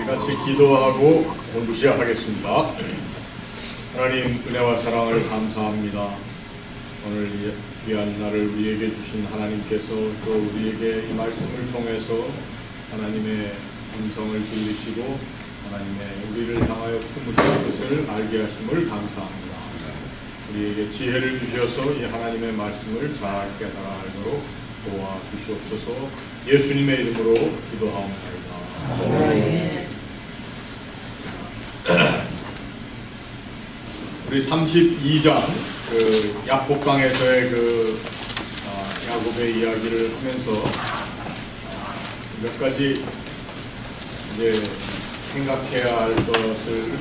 같이 기도하고 공부 시작하겠습니다. 하나님 은혜와 사랑을 감사합니다. 오늘 이 귀한 날을 우리에게 주신 하나님께서 또 우리에게 이 말씀을 통해서 하나님의 음성을 들으시고 하나님의 우리를 향하여 품으신 것을 알게 하심을 감사합니다. 우리에게 지혜를 주셔서 이 하나님의 말씀을 잘 깨달아 알도록 도와주시옵소서. 예수님의 이름으로 기도하옵나이다. 우리 32장 그 야복강에서의 그 야곱의 이야기를 하면서 몇 가지 이제 생각해야 할 것을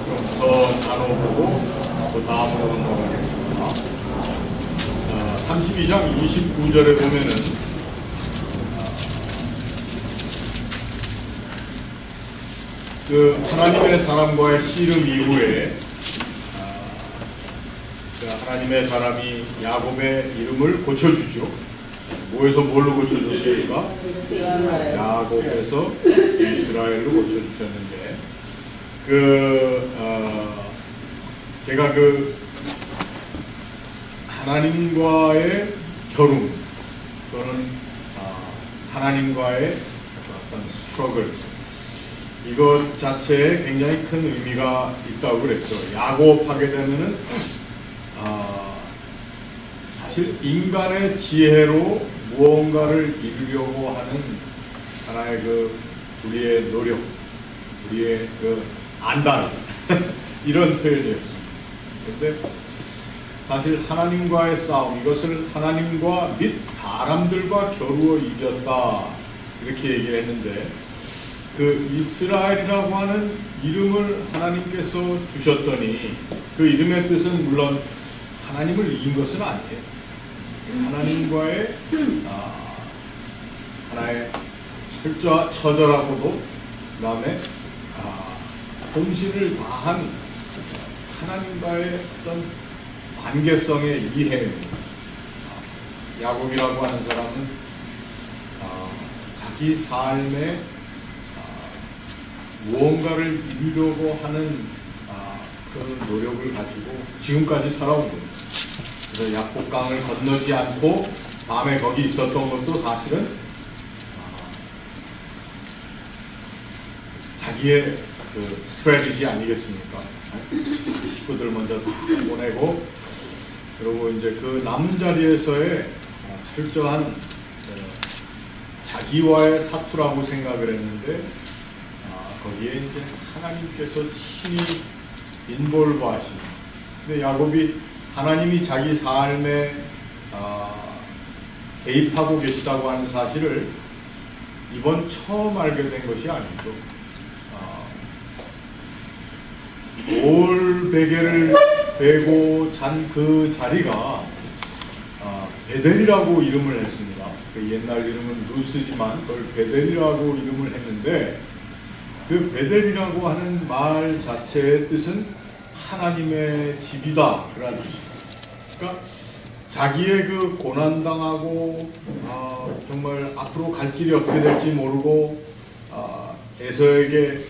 좀 더 나눠보고 그 다음으로 넘어가겠습니다. 32장 29절에 보면은 그 하나님의 사람과의 씨름 이후에 하나님의 사람이 야곱의 이름을 고쳐주죠. 뭐에서 뭘로 고쳐줬습니까? 야곱에서 이스라엘로 고쳐주셨는데 제가 하나님과의 겨룸 또는 하나님과의 어떤 스트러글 이것 자체에 굉장히 큰 의미가 있다고 그랬죠. 야곱하게 되면은 사실 인간의 지혜로 무언가를 이루려고 하는 하나의 우리의 노력, 우리의 안달 이런 표현이었습니다. 그런데 사실 하나님과의 싸움, 이것을 하나님과 및 사람들과 겨루어 이겼다 이렇게 얘기를 했는데 그 이스라엘이라고 하는 이름을 하나님께서 주셨더니 그 이름의 뜻은 물론 하나님을 이긴 것은 아니에요. 하나님과의 하나의 처절하고도 그 다음에 본신을 다한 하나님과의 어떤 관계성의 이해입니다. 야곱이라고 하는 사람은 자기 삶에 무언가를 이루려고 하는 그 노력을 가지고 지금까지 살아온 거예요. 그래서 야복강을 건너지 않고 밤에 거기 있었던 것도 사실은 자기의 스트래티지 아니겠습니까? 식구들 먼저 보내고 그리고 이제 그 남자리에서의 철저한 자기와의 사투라고 생각을 했는데 거기에 이제 하나님께서 친히 인볼브 하시는. 근데 야곱이 하나님이 자기 삶에 개입하고 계시다고 하는 사실을 이번 처음 알게 된 것이 아니죠. 돌베개를 베고 잔 그 자리가 베델이라고 이름을 했습니다. 그 옛날 이름은 루스지만 그걸 베델이라고 이름을 했는데 그 베델이라고 하는 말 자체의 뜻은 하나님의 집이다 그런 뜻입니다. 그러니까 자기의 그 고난당하고 정말 앞으로 갈 길이 어떻게 될지 모르고 에서에게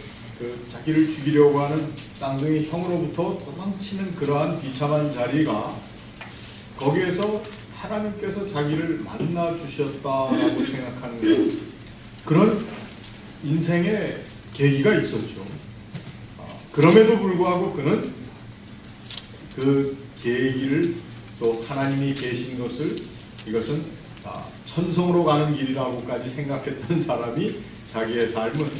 자기를 죽이려고 하는 쌍둥이 형으로부터 도망치는 그러한 비참한 자리가 거기에서 하나님께서 자기를 만나 주셨다라고 생각하는 그런 인생의 계기가 있었죠. 그럼에도 불구하고 그는 그 계기를 또 하나님이 계신 것을 이것은 천성으로 가는 길이라고까지 생각했던 사람이 자기의 삶은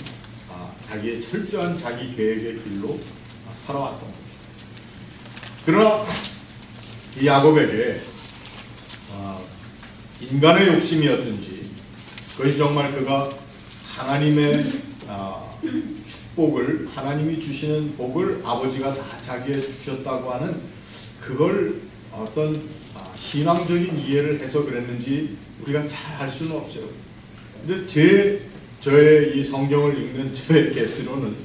자기의 철저한 자기 계획의 길로 살아왔던 것입니다. 그러나 이 야곱에게 인간의 욕심이었든지 그것이 정말 그가 하나님의 축복을 하나님이 주시는 복을 아버지가 다 자기에게 주셨다고 하는 그걸 어떤 신앙적인 이해를 해서 그랬는지 우리가 잘 알 수는 없어요. 근데 저의 이 성경을 읽는 저의 개수로는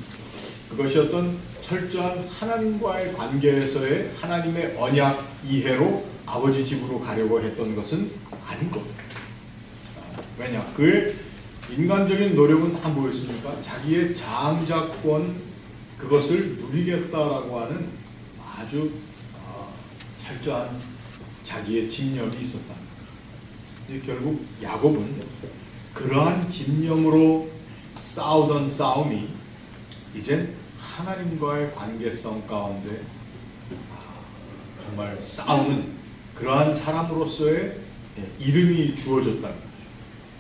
그것이 어떤 철저한 하나님과의 관계에서의 하나님의 언약 이해로 아버지 집으로 가려고 했던 것은 아닌 겁니다. 왜냐? 그의 인간적인 노력은 다 뭐였습니까? 자기의 장자권 그것을 누리겠다라고 하는 아주 철저한 자기의 집념이 있었다. 결국 야곱은 그러한 집념으로 싸우던 싸움이 이젠 하나님과의 관계성 가운데 정말 싸우는 그러한 사람으로서의 이름이 주어졌다는 거죠.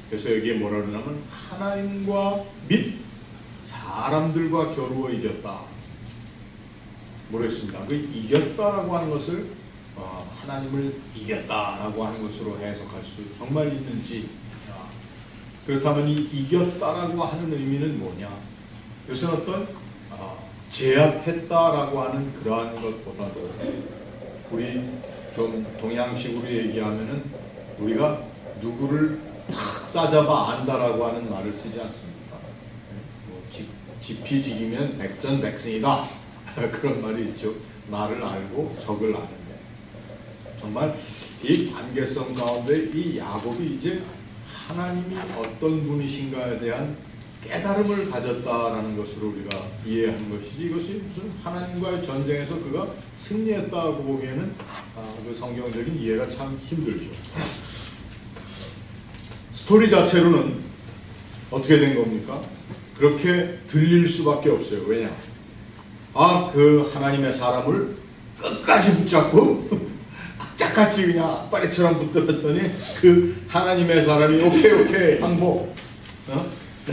그래서 여기에 뭐라 그러냐면 하나님과 및 사람들과 겨루어 이겼다. 모르겠습니다. 그 이겼다라고 하는 것을 하나님을 이겼다라고 하는 것으로 해석할 수 정말 있는지, 그렇다면 이 이겼다라고 하는 의미는 뭐냐? 이것은 어떤 제압했다라고 하는 그러한 것보다도 우리 좀 동양식으로 얘기하면은 우리가 누구를 탁 싸잡아 안다라고 하는 말을 쓰지 않습니까? 지피지기면 백전백승이다. 그런 말이 있죠. 나를 알고 적을 아는데, 정말 이 관계성 가운데 이 야곱이 이제 하나님이 어떤 분이신가에 대한 깨달음을 가졌다라는 것으로 우리가 이해하는 것이지, 이것이 무슨 하나님과의 전쟁에서 그가 승리했다고 보기에는 그 성경적인 이해가 참 힘들죠. 스토리 자체로는 어떻게 된 겁니까? 그렇게 들릴 수밖에 없어요. 왜냐? 그 하나님의 사람을 끝까지 붙잡고 악착같이 그냥 악바리처럼 붙들었더니 그 하나님의 사람이 오케이 항복,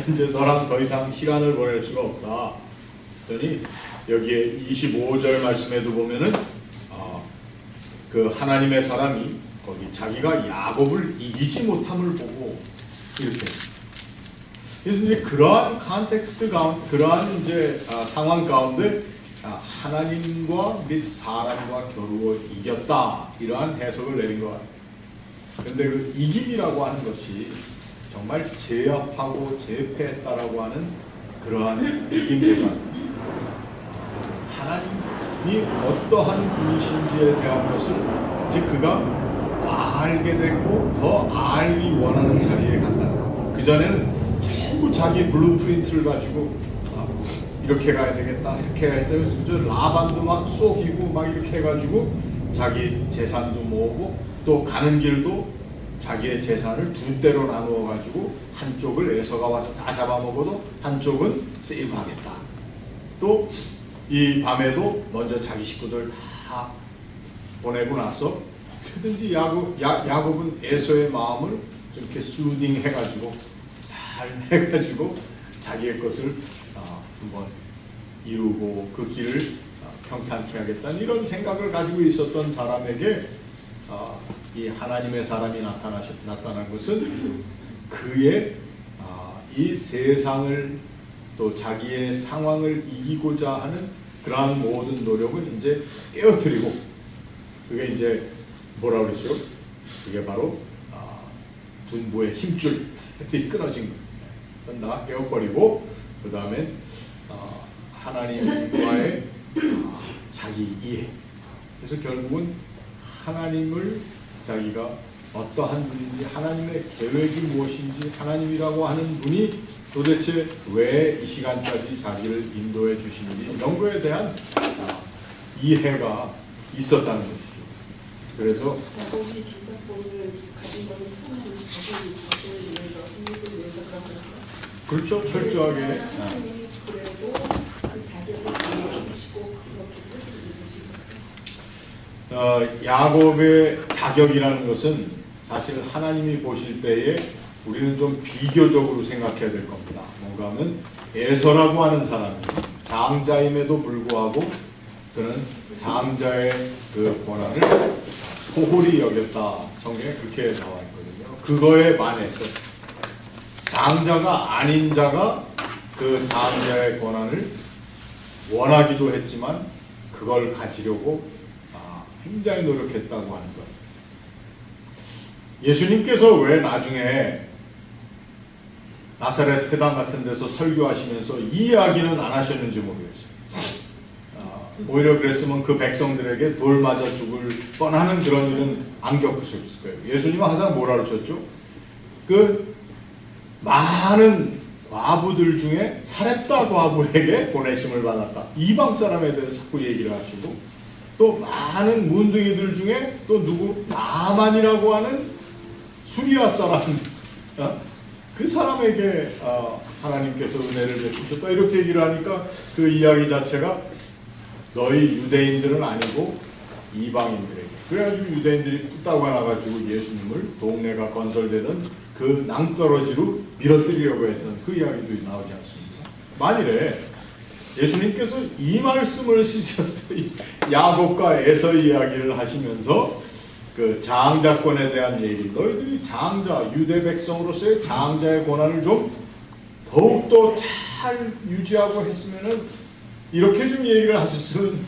이제 너랑 더 이상 시간을 보낼 수가 없다. 그랬더니 여기에 25절 말씀에도 보면은 그 하나님의 사람이 거기 자기가 야곱을 이기지 못함을 보고 이렇게. 그래서 이제 그러한 컨텍스트 가운데, 그러한 이제 상황 가운데 하나님과 및 사람과 겨루어 이겼다, 이러한 해석을 내린 것 같아요. 그런데 그 이김이라고 하는 것이 정말 제압하고 제패했다라고 하는 그러한 이김보다 하나님이 어떠한 분이신지에 대한 것을 이제 그가 알게 되고 더 알기 원하는 자리에 간다는 거예요. 그전에는 전부 자기 블루프린트를 가지고 이렇게 가야 되겠다, 이렇게 해야 되면서 라반도 막 쏘기고 막 이렇게 해가지고 자기 재산도 모으고, 또 가는 길도 자기의 재산을 두 대로 나누어 가지고 한쪽을 에서가 와서 다 잡아먹어도 한쪽은 세이브하겠다. 또 이 밤에도 먼저 자기 식구들 다 보내고 나서 어떻게든지 야곱은 에서의 마음을 이렇게 수딩 해가지고 잘 해가지고 자기의 것을 한번 이루고 그 길을 평탄케 하겠다는 이런 생각을 가지고 있었던 사람에게 이 하나님의 사람이 나타난 것은 그의 이 세상을 또 자기의 상황을 이기고자 하는 그러한 모든 노력을 이제 깨어뜨리고, 그게 이제 뭐라 그러죠? 그게 바로 둔보의 힘줄이 끊어진 거예요. 그건 다 깨어버리고 그 다음에 하나님과의 자기 이해. 그래서 결국은 하나님을 자기가 어떠한 분인지, 하나님의 계획이 무엇인지, 하나님이라고 하는 분이 도대체 왜 이 시간까지 자기를 인도해 주시는지 이런 거에 대한 이해가 있었다는 것이죠. 그래서 야곱이 진작본을 가진 것은 하나님 자신을 위해서, 승리를 위해서 그런 거죠. 그렇죠. 철저하게. 하나님이 그래도 그 자격을 이해해주시고 그렇게 뜻을 이루시는 거죠. 야곱의 자격이라는 것은 사실 하나님이 보실 때에 우리는 좀 비교적으로 생각해야 될 겁니다. 뭔가 하면 에서라고 하는 사람이 장자임에도 불구하고 그는 장자의 그 권한을 소홀히 여겼다. 성경에 그렇게 나와 있거든요. 그거에 반해서 장자가 아닌 자가 그 장자의 권한을 원하기도 했지만 그걸 가지려고 굉장히 노력했다고 하는 것. 예수님께서 왜 나중에 나사렛 회당 같은 데서 설교하시면서 이 이야기는 안 하셨는지 모르겠어요. 오히려 그랬으면 그 백성들에게 돌 맞아 죽을 뻔하는 그런 일은 안 겪으셨을 거예요. 예수님은 항상 뭐라 그러셨죠? 그 많은 과부들 중에 사렙다 과부에게 보내심을 받았다. 이방 사람에 대해서 자꾸 얘기를 하시고, 또 많은 문둥이들 중에 또 누구 나만이라고 하는 수리아 사람, 그 사람에게 하나님께서 은혜를 베푸셨다. 이렇게 얘기를 하니까 그 이야기 자체가 너희 유대인들은 아니고 이방인들에게. 그래가지고 유대인들이 뚝딱 와가지고 예수님을 동네가 건설되던 그 낭떠러지로 밀어뜨리려고 했던 그 이야기도 나오지 않습니까? 만일에 예수님께서 이 말씀을 쓰셨어요. 야곱과 에서 이야기를 하시면서 그 장자권에 대한 얘기, 너희들이 장자, 유대 백성으로서의 장자의 권한을 좀 더욱더 잘 유지하고 했으면은 이렇게 좀 얘기를 하셨으면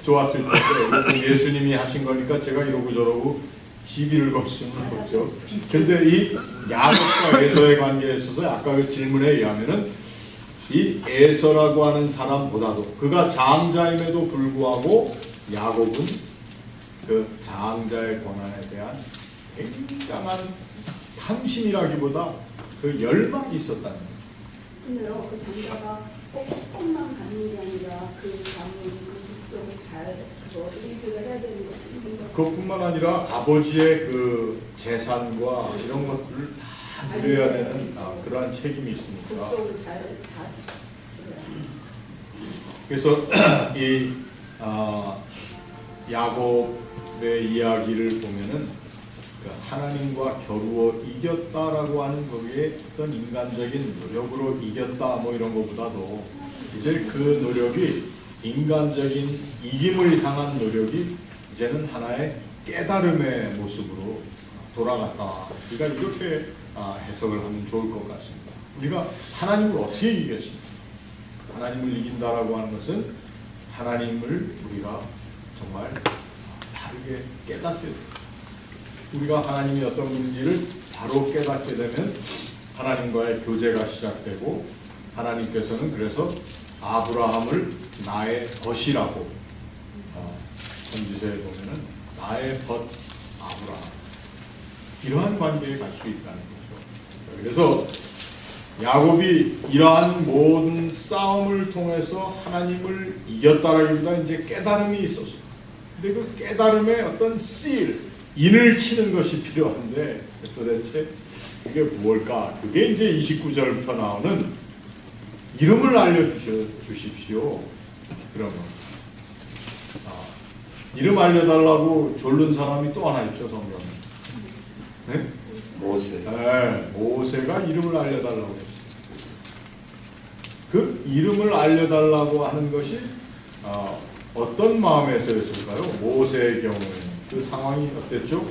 좋았을 텐데, 예수님이 하신 거니까 제가 이러고 저러고 시비를 걸 수는 없죠. 근데 이 야곱과 에서의 관계에 있어서 아까 그 질문에 의하면은 이 에서라고 하는 사람보다도 그가 장자임에도 불구하고 야곱은 그 장자의 권한에 대한 굉장한 탐심이라기보다 그 열망이 있었다는 거죠. 근데요, 그 장자가 꼭 조금만 갖는 게 아니라 그 가문, 그 국적을 잘 리드를 해야 되는 거죠. 그것뿐만 아니라 아버지의 그 재산과 이런 것들을 다 누려야 되는 그러한 책임이 있으니까. 국적을 잘 다. 그래서 이 야곱의 이야기를 보면은 그 하나님과 겨루어 이겼다라고 하는 거기에 어떤 인간적인 노력으로 이겼다 뭐 이런 것보다도 이제 그 노력이 인간적인 이김을 향한 노력이 이제는 하나의 깨달음의 모습으로 돌아갔다. 그러니까 이렇게 해석을 하면 좋을 것 같습니다. 우리가 하나님을 어떻게 이기겠습니까? 하나님을 이긴다라고 하는 것은 하나님을 우리가 정말 바르게 깨닫게 됩니다. 우리가 하나님이 어떤 분인지를 바로 깨닫게 되면 하나님과의 교제가 시작되고, 하나님께서는 그래서 아브라함을 나의 벗이라고 선지서에 보면은 나의 벗 아브라함, 이러한 관계에 갈 수 있다는 거죠. 그래서 야곱이 이러한 모든 싸움을 통해서 하나님을 이겼다라기보다 이제 깨달음이 있었어요. 근데 그 깨달음에 어떤 인을 치는 것이 필요한데 도대체 그게 무엇일까? 그게 이제 29절부터 나오는 이름을 알려주십시오. 그러면 이름 알려달라고 졸른 사람이 또 하나 있죠, 성경에. 네? 모세. 네, 모세가 이름을 알려달라고 했어요. 그 이름을 알려달라고 하는 것이 어떤 마음에서였을까요? 모세의 경우에는 그 상황이 어땠죠?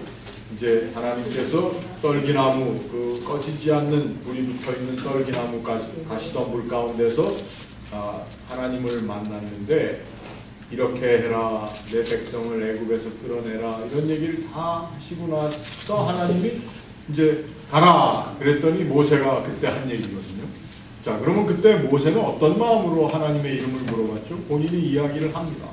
이제 하나님께서 떨기나무, 그 꺼지지 않는 불이 붙어 있는 떨기나무 가시덤불 가운데서 하나님을 만났는데, 이렇게 해라, 내 백성을 애굽에서 끌어내라, 이런 얘기를 다 하시고 나서 하나님이 이제 가라 그랬더니 모세가 그때 한 얘기거든요. 자, 그러면 그때 모세는 어떤 마음으로 하나님의 이름을 물어봤죠? 본인이 이야기를 합니다.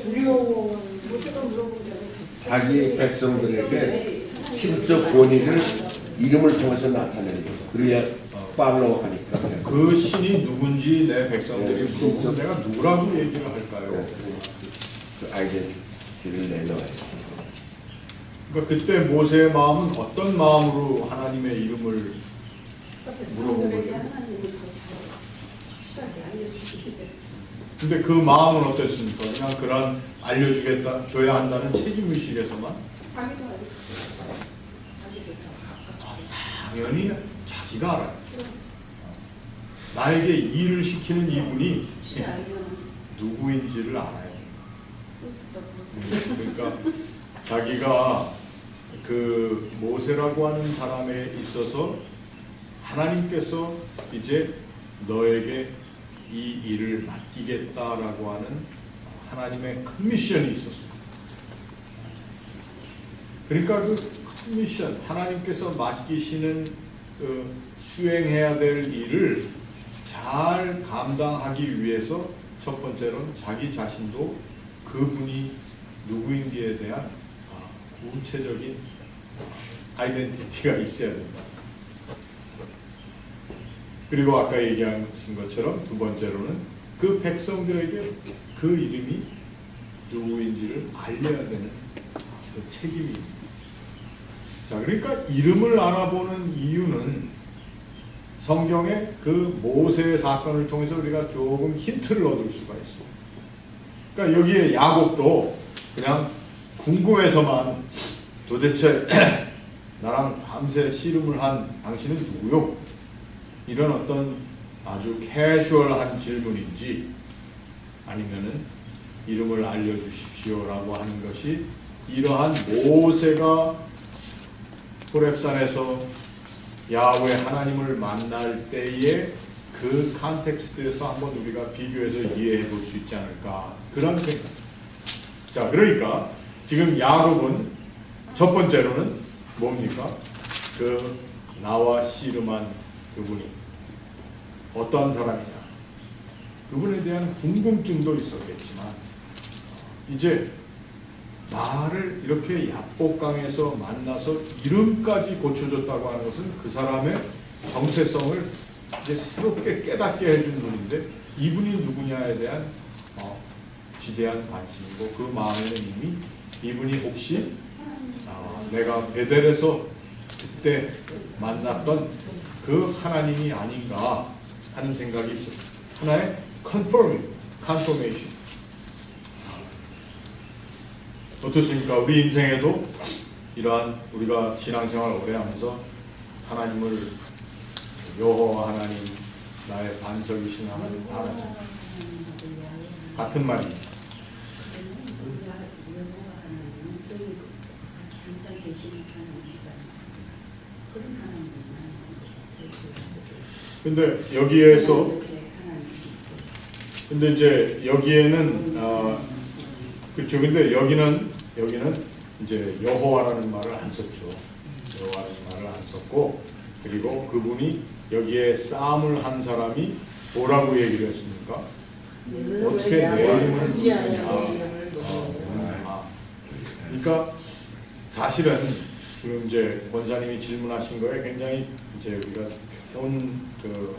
두려워. 모세가 물어보잖아요. 자기 백성들에게 신적 권위를 이름을 통해서 나타내는 거죠. 그래야 팔로우 하니까. 그 신이 누군지 내 백성들이 물어보면 내가 누구라고 얘기를 할까요? 그 아이덴티티를 내놓아요. 그러니까 그때 모세의 마음은 어떤 마음으로 하나님의 이름을 물어본 거죠? 하나님을 더 확실하게 알려주시기 때문에. 근데 그 마음은 어땠습니까? 그냥 그런 알려주겠다, 줘야 한다는 책임의식에서만 자기도 알고 자기도 당연히 자기가 알아요. 나에게 일을 시키는 이분이 혹시 알면 누구인지를 알아요. 볼 그러니까 자기가 그 모세라고 하는 사람에 있어서 하나님께서 이제 너에게 이 일을 맡기겠다라고 하는 하나님의 큰 미션이 있었습니다. 그러니까 그 큰 미션, 하나님께서 맡기시는 그 수행해야 될 일을 잘 감당하기 위해서 첫 번째로는 자기 자신도 그분이 누구인지에 대한 구체적인 아이덴티티가 있어야 된다. 그리고 아까 얘기하신 것처럼 두 번째로는 그 백성들에게 그 이름이 누구인지를 알려야 되는 그 책임이. 자, 그러니까 이름을 알아보는 이유는 성경의 그 모세의 사건을 통해서 우리가 조금 힌트를 얻을 수가 있어요. 그러니까 여기에 야곱도 그냥 궁금해서만 도대체 나랑 밤새 씨름을 한 당신은 누구요? 이런 어떤 아주 캐주얼한 질문인지 아니면은 이름을 알려주십시오라고 하는 것이 이러한 모세가 호렙산에서 야훼 하나님을 만날 때의 그 컨텍스트에서 한번 우리가 비교해서 이해해 볼 수 있지 않을까 그런 생각. 자, 그러니까 지금 야곱은 첫 번째로는 뭡니까? 그 나와 씨름한 그분이 어떠한 사람이냐, 그분에 대한 궁금증도 있었겠지만 이제 나를 이렇게 야복강에서 만나서 이름까지 고쳐줬다고 하는 것은 그 사람의 정체성을 이제 새롭게 깨닫게 해준 분인데 이분이 누구냐에 대한 지대한 관심이고 그 마음에는 이미 이분이 혹시 내가 베델에서 그때 만났던 그 하나님이 아닌가 하는 생각이 있어요. 하나의 confirmation. 어떻습니까? 우리 인생에도 이러한 우리가 신앙생활 오래 하면서 하나님을 여호와 하나님, 나의 반석이신 하나님, 같은 말입니다. 근데 여기에서 근데 이제 여기에는 그렇죠. 근데 여기는 이제 여호와라는 말을 안 썼죠. 여호와라는 말을 안 썼고 그리고 그분이 여기에 싸움을 한 사람이 뭐라고 얘기를 했습니까? 어떻게 내 이름을 부르느냐. 그러니까 사실은 지금 이제 권사님이 질문하신 거에 굉장히 이제 우리가 좋은 그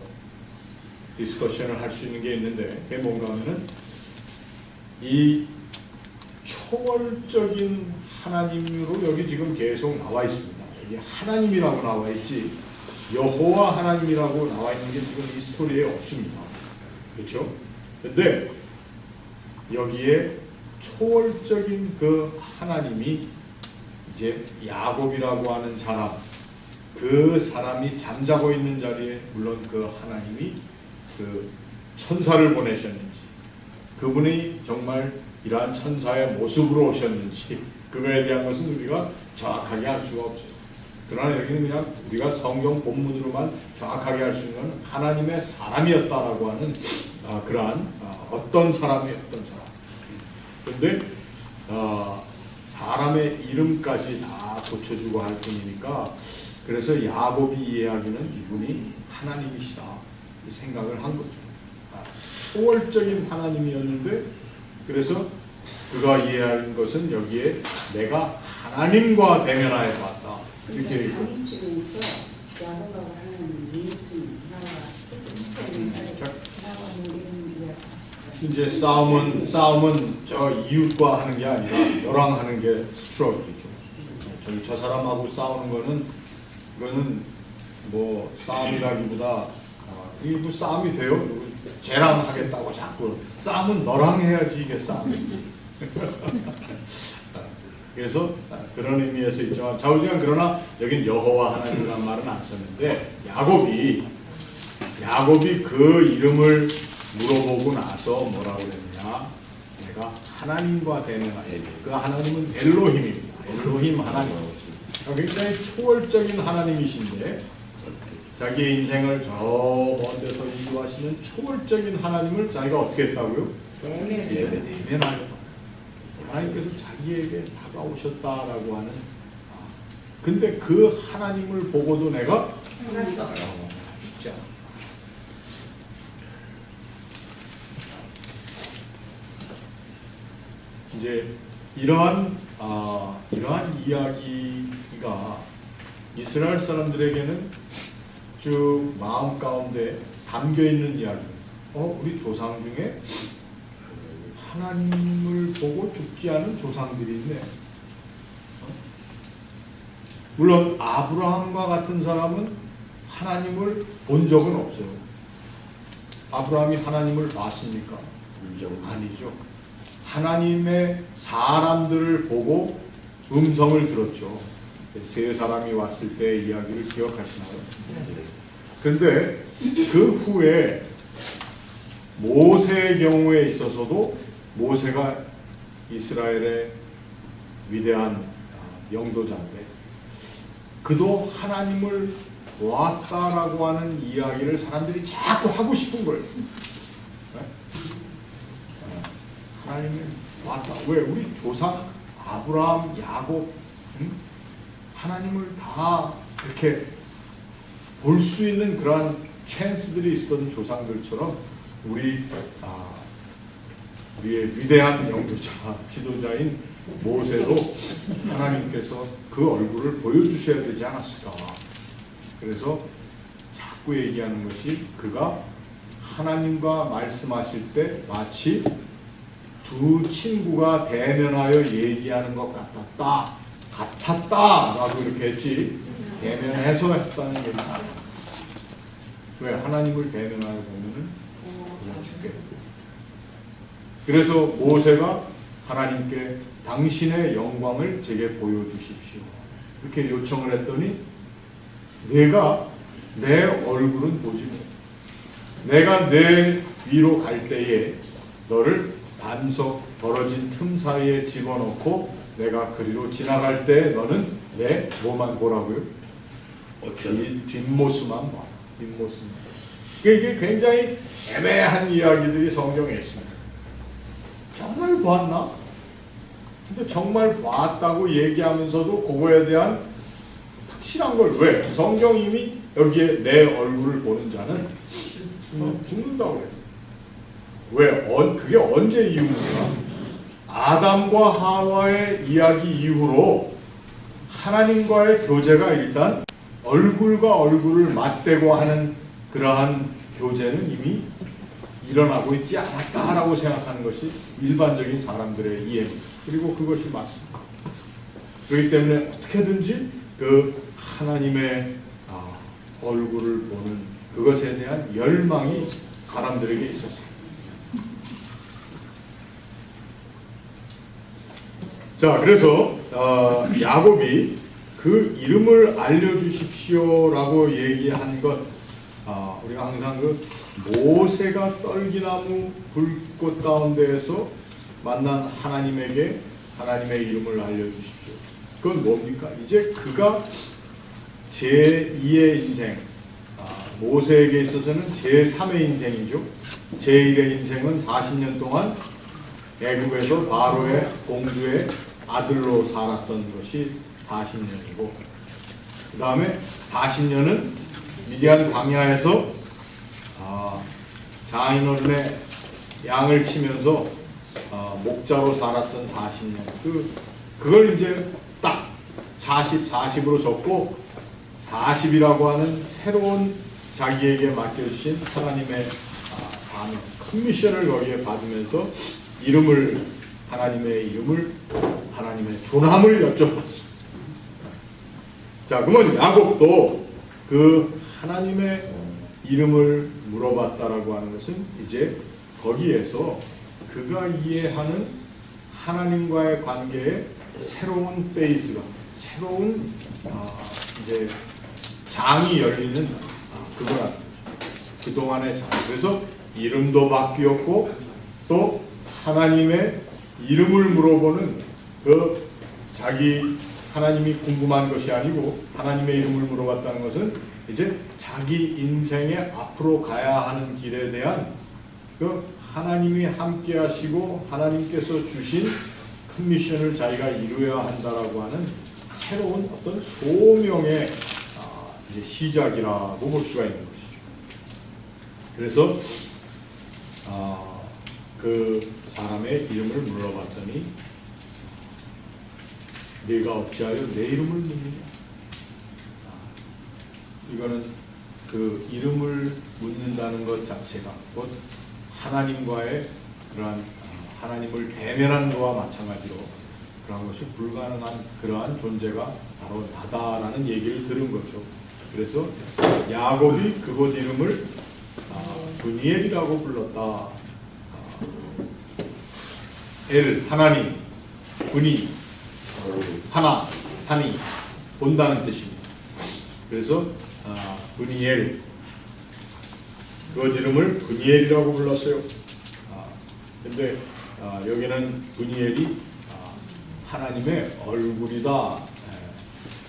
디스커션을 할 수 있는 게 있는데 그게 뭔가 하면은 이 초월적인 하나님으로 여기 지금 계속 나와 있습니다. 여기 하나님이라고 나와 있지 여호와 하나님이라고 나와 있는 게 지금 이 스토리에 없습니다. 그렇죠? 근데 여기에 초월적인 그 하나님이 이제 야곱이라고 하는 사람, 그 사람이 잠자고 있는 자리에 물론 그 하나님이 그 천사를 보내셨는지 그분이 정말 이러한 천사의 모습으로 오셨는지 그거에 대한 것은 우리가 정확하게 알 수가 없어요. 그러나 여기는 그냥 우리가 성경 본문으로만 정확하게 알 수 있는 건 하나님의 사람이었다라고 하는 그러한 어떤 사람이 어떤 사람. 그런데 사람의 이름까지 다 고쳐주고 할 뿐이니까 그래서 야곱이 이해하기는 이분이 하나님이시다 이 생각을 한 거죠. 초월적인 하나님이었는데 그래서 그가 이해하는 것은 여기에 내가 하나님과 대면하여 봤다 이렇게 얘기했고 이제 싸움은 저 이웃과 하는 게 아니라 너랑 하는 게 스트러글이죠. 저기 저 사람하고 싸우는 거는 그거는 뭐 싸움이라기보다 이게 뭐 싸움이 돼요? 쟤랑 하겠다고 자꾸 싸움은 너랑 해야지 이게 싸움이지. 그래서 그런 의미에서 있지만 좌우지간 그러나 여긴 여호와 하나님이라는 말은 안 썼는데 야곱이 그 이름을 물어보고 나서 뭐라고 그랬냐? 내가 하나님과 대면하여 그 하나님은 엘로힘입니다. 엘로힘 하나님. 굉장히 초월적인 하나님이신데 자기의 인생을 저 먼 데서 인도하시는 초월적인 하나님을 자기가 어떻게 했다고요? 대면하여 하나님께서 자기에게 다가오셨다라고 하는 근데 그 하나님을 보고도 내가 죽지 않아. 이제 이러한 이야기가 이스라엘 사람들에게는 쭉 마음 가운데 담겨 있는 이야기. 우리 조상 중에 하나님을 보고 죽지 않은 조상들이 있네. 물론 아브라함과 같은 사람은 하나님을 본 적은 없어요. 아브라함이 하나님을 봤습니까? 아니죠. 하나님의 사람들을 보고 음성을 들었죠. 세 사람이 왔을 때의 이야기를 기억하시나요? 그런데 그 후에 모세의 경우에 있어서도 모세가 이스라엘의 위대한 영도자인데 그도 하나님을 보았다라고 하는 이야기를 사람들이 자꾸 하고 싶은 거예요. 하나님을 보았다. 왜? 우리 조상 아브라함, 야곱 하나님을 다 이렇게 볼 수 있는 그러한 찬스들이 있었던 조상들처럼 우리의 위대한 영도자, 지도자인 모세도 하나님께서 그 얼굴을 보여주셔야 되지 않았을까. 그래서 자꾸 얘기하는 것이 그가 하나님과 말씀하실 때 마치 두 친구가 대면하여 얘기하는 것 같았다라고 이렇게 했지 대면해서 했다는 얘기입니다. 왜? 하나님을 대면하여 보면은 그냥 죽게. 그래서 모세가 하나님께 당신의 영광을 제게 보여주십시오. 이렇게 요청을 했더니 내가 내 얼굴은 보지 못. 내가 내 위로 갈 때에 너를 반석 벌어진 틈 사이에 집어넣고 내가 그리로 지나갈 때 너는 내 뭐만 보라고요? 이 뒷모습만 봐. 뒷모습만. 이게 굉장히 애매한 이야기들이 성경에 있습니다. 정말 보았나? 근데 정말 보았다고 얘기하면서도 그거에 대한 확실한 걸 왜? 성경 이미 여기에 내 얼굴을 보는 자는 죽는다고 그래요. 왜? 그게 언제 이유입니까? 아담과 하와의 이야기 이후로 하나님과의 교제가 일단 얼굴과 얼굴을 맞대고 하는 그러한 교제는 이미 일어나고 있지 않았다라고 생각하는 것이 일반적인 사람들의 이해입니다. 그리고 그것이 맞습니다. 그렇기 때문에 어떻게든지 그 하나님의 얼굴을 보는 그것에 대한 열망이 사람들에게 있었습니다. 자, 그래서 야곱이 그 이름을 알려주십시오라고 얘기한 것, 우리가 항상 그 모세가 떨기나무 불꽃 가운데에서 만난 하나님에게 하나님의 이름을 알려주십시오. 그건 뭡니까? 이제 그가 제2의 인생, 모세에게 있어서는 제3의 인생이죠. 제1의 인생은 40년 동안 애국에서 바로의 공주의 아들로 살았던 것이 40년이고 그 다음에 40년은 미디안 광야에서 장인어른의 양을 치면서 목자로 살았던 40년 그걸 이제 딱 40으로 적고 40이라고 하는 새로운 자기에게 맡겨주신 하나님의 사명 커미션을 거기에 받으면서 하나님의 이름을 하나님의 존함을 여쭤봤습니다. 자, 그러면 야곱도 그 하나님의 이름을 물어봤다라고 하는 것은 이제 거기에서 그가 이해하는 하나님과의 관계에 새로운 페이스가 새로운 이제 장이 열리는 그거라. 그동안의 장. 그래서 이름도 바뀌었고 또 하나님의 이름을 물어보는 그 자기 하나님이 궁금한 것이 아니고 하나님의 이름을 물어봤다는 것은 이제 자기 인생에 앞으로 가야 하는 길에 대한 그 하나님이 함께 하시고 하나님께서 주신 큰 미션을 자기가 이루어야 한다라고 하는 새로운 어떤 소명의 이제 시작이라고 볼 수가 있는 것이죠. 그래서 그 사람의 이름을 물어봤더니 네가 어찌하여 내 이름을 묻느냐. 이거는 그 이름을 묻는다는 것 자체가 곧 하나님과의 그러한 하나님을 대면하는 것과 마찬가지로 그러한 것이 불가능한 그러한 존재가 바로 나다라는 얘기를 들은 거죠. 그래서 야곱이 그곳 이름을 브니엘이라고 불렀다. 엘 하나님, 브니 하나, 하니 본다는 뜻입니다. 그래서 브니엘 그것 이름을 브니엘이라고 불렀어요. 근데 여기는 브니엘이 하나님의 얼굴이다.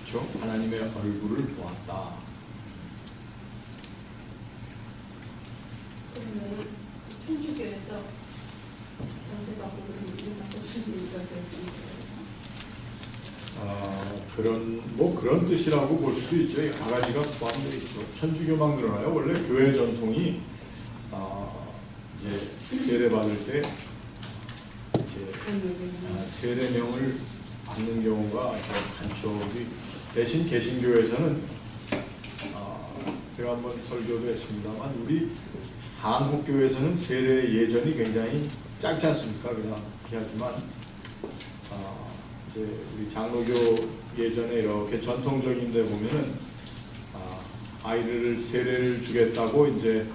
그렇죠? 하나님의 얼굴을 보았다. 그러면 천주교에서 전세바꾸를 이름하고 준비가 되었습니다. 그런 뜻이라고 볼 수도 있죠. 여러 가지가 포함되어 있죠. 천주교만 그러나요? 원래 교회 전통이 이제 세례 받을 때 세례명을 받는 경우가 간첩이 대신 개신교에서는 제가 한번 설교도 했습니다만 우리 한국교회에서는 세례 예전이 굉장히 짧지 않습니까? 그냥 하지만 이제 우리 장로교 예전에 이렇게 전통적인 데 보면은 아이를 세례를 주겠다고 이제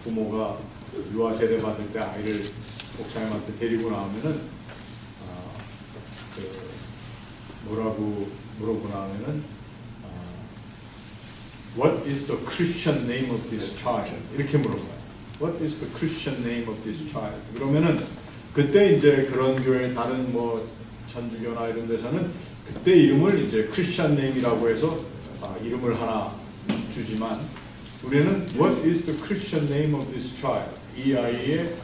부모가 유아 세례 받을 때 아이를 목사님한테 데리고 나오면은 뭐라고 물어보나 하면은 What is the Christian name of this child? 이렇게 물어봐요. What is the Christian name of this child? 그러면은 그때 이제 그런 교회 다른 뭐 천주교나 이런 데서는 그때 이름을 이제 크리스천 네임이라고 해서 이름을 하나 주지만 우리는 What is the Christian name of this child? 이 아이의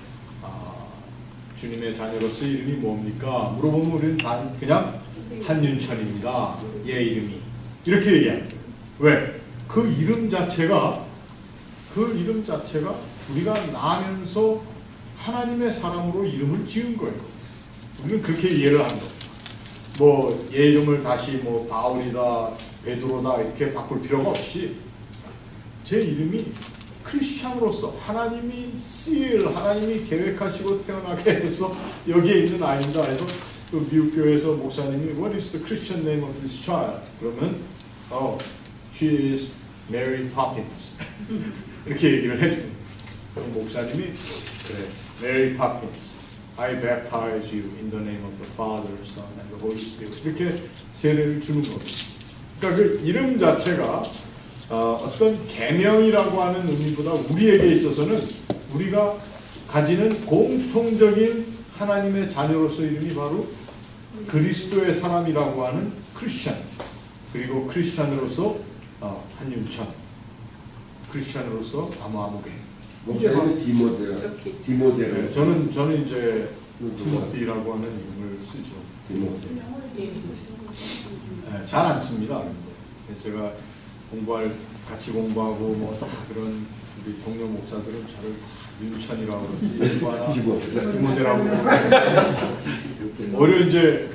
주님의 자녀로서 이름이 뭡니까? 물어보면 우리는 그냥 한윤천입니다. 얘 이름이 이렇게 얘기합니다. 왜? 그 이름 자체가 우리가 나면서 하나님의 사람으로 이름을 지은 거예요. 우리는 그렇게 이해를 하는 거예요. 뭐 얘 이름을 다시 뭐 바울이다, 베드로다 이렇게 바꿀 필요가 없이 제 이름이 크리스찬으로서 하나님이 하나님이 계획하시고 태어나게 해서 여기에 있는 아이입니다. 해서 또 미국 교회에서 목사님이 What is the Christian name of this child? 그러면 she is Mary Poppins 이렇게 얘기를 해줘요. 그럼 목사님이 그래, Mary Poppins, I baptize you in the name of the Father, Son, and the Holy Spirit 이렇게 세례를 주는 겁니다. 그러니까 그 이름 자체가 어떤 계명이라고 하는 의미보다 우리에게 있어서는 우리가 가지는 공통적인 하나님의 자녀로서 이름이 바로 그리스도의 사람이라고 하는 크리스찬, 그리고 크리스찬으로서 한윤천, 크리스찬으로서 아무아무개. 목사님은 디모데로. 네, 저는 이제 티모티라고 하는 이름을 쓰죠. 디모데. 네, 잘 안 씁니다. 근데 제가 같이 공부하고 뭐 그런 우리 동료 목사들은 저를 윤천이라고 그러지, 디모데라고 오히려 이제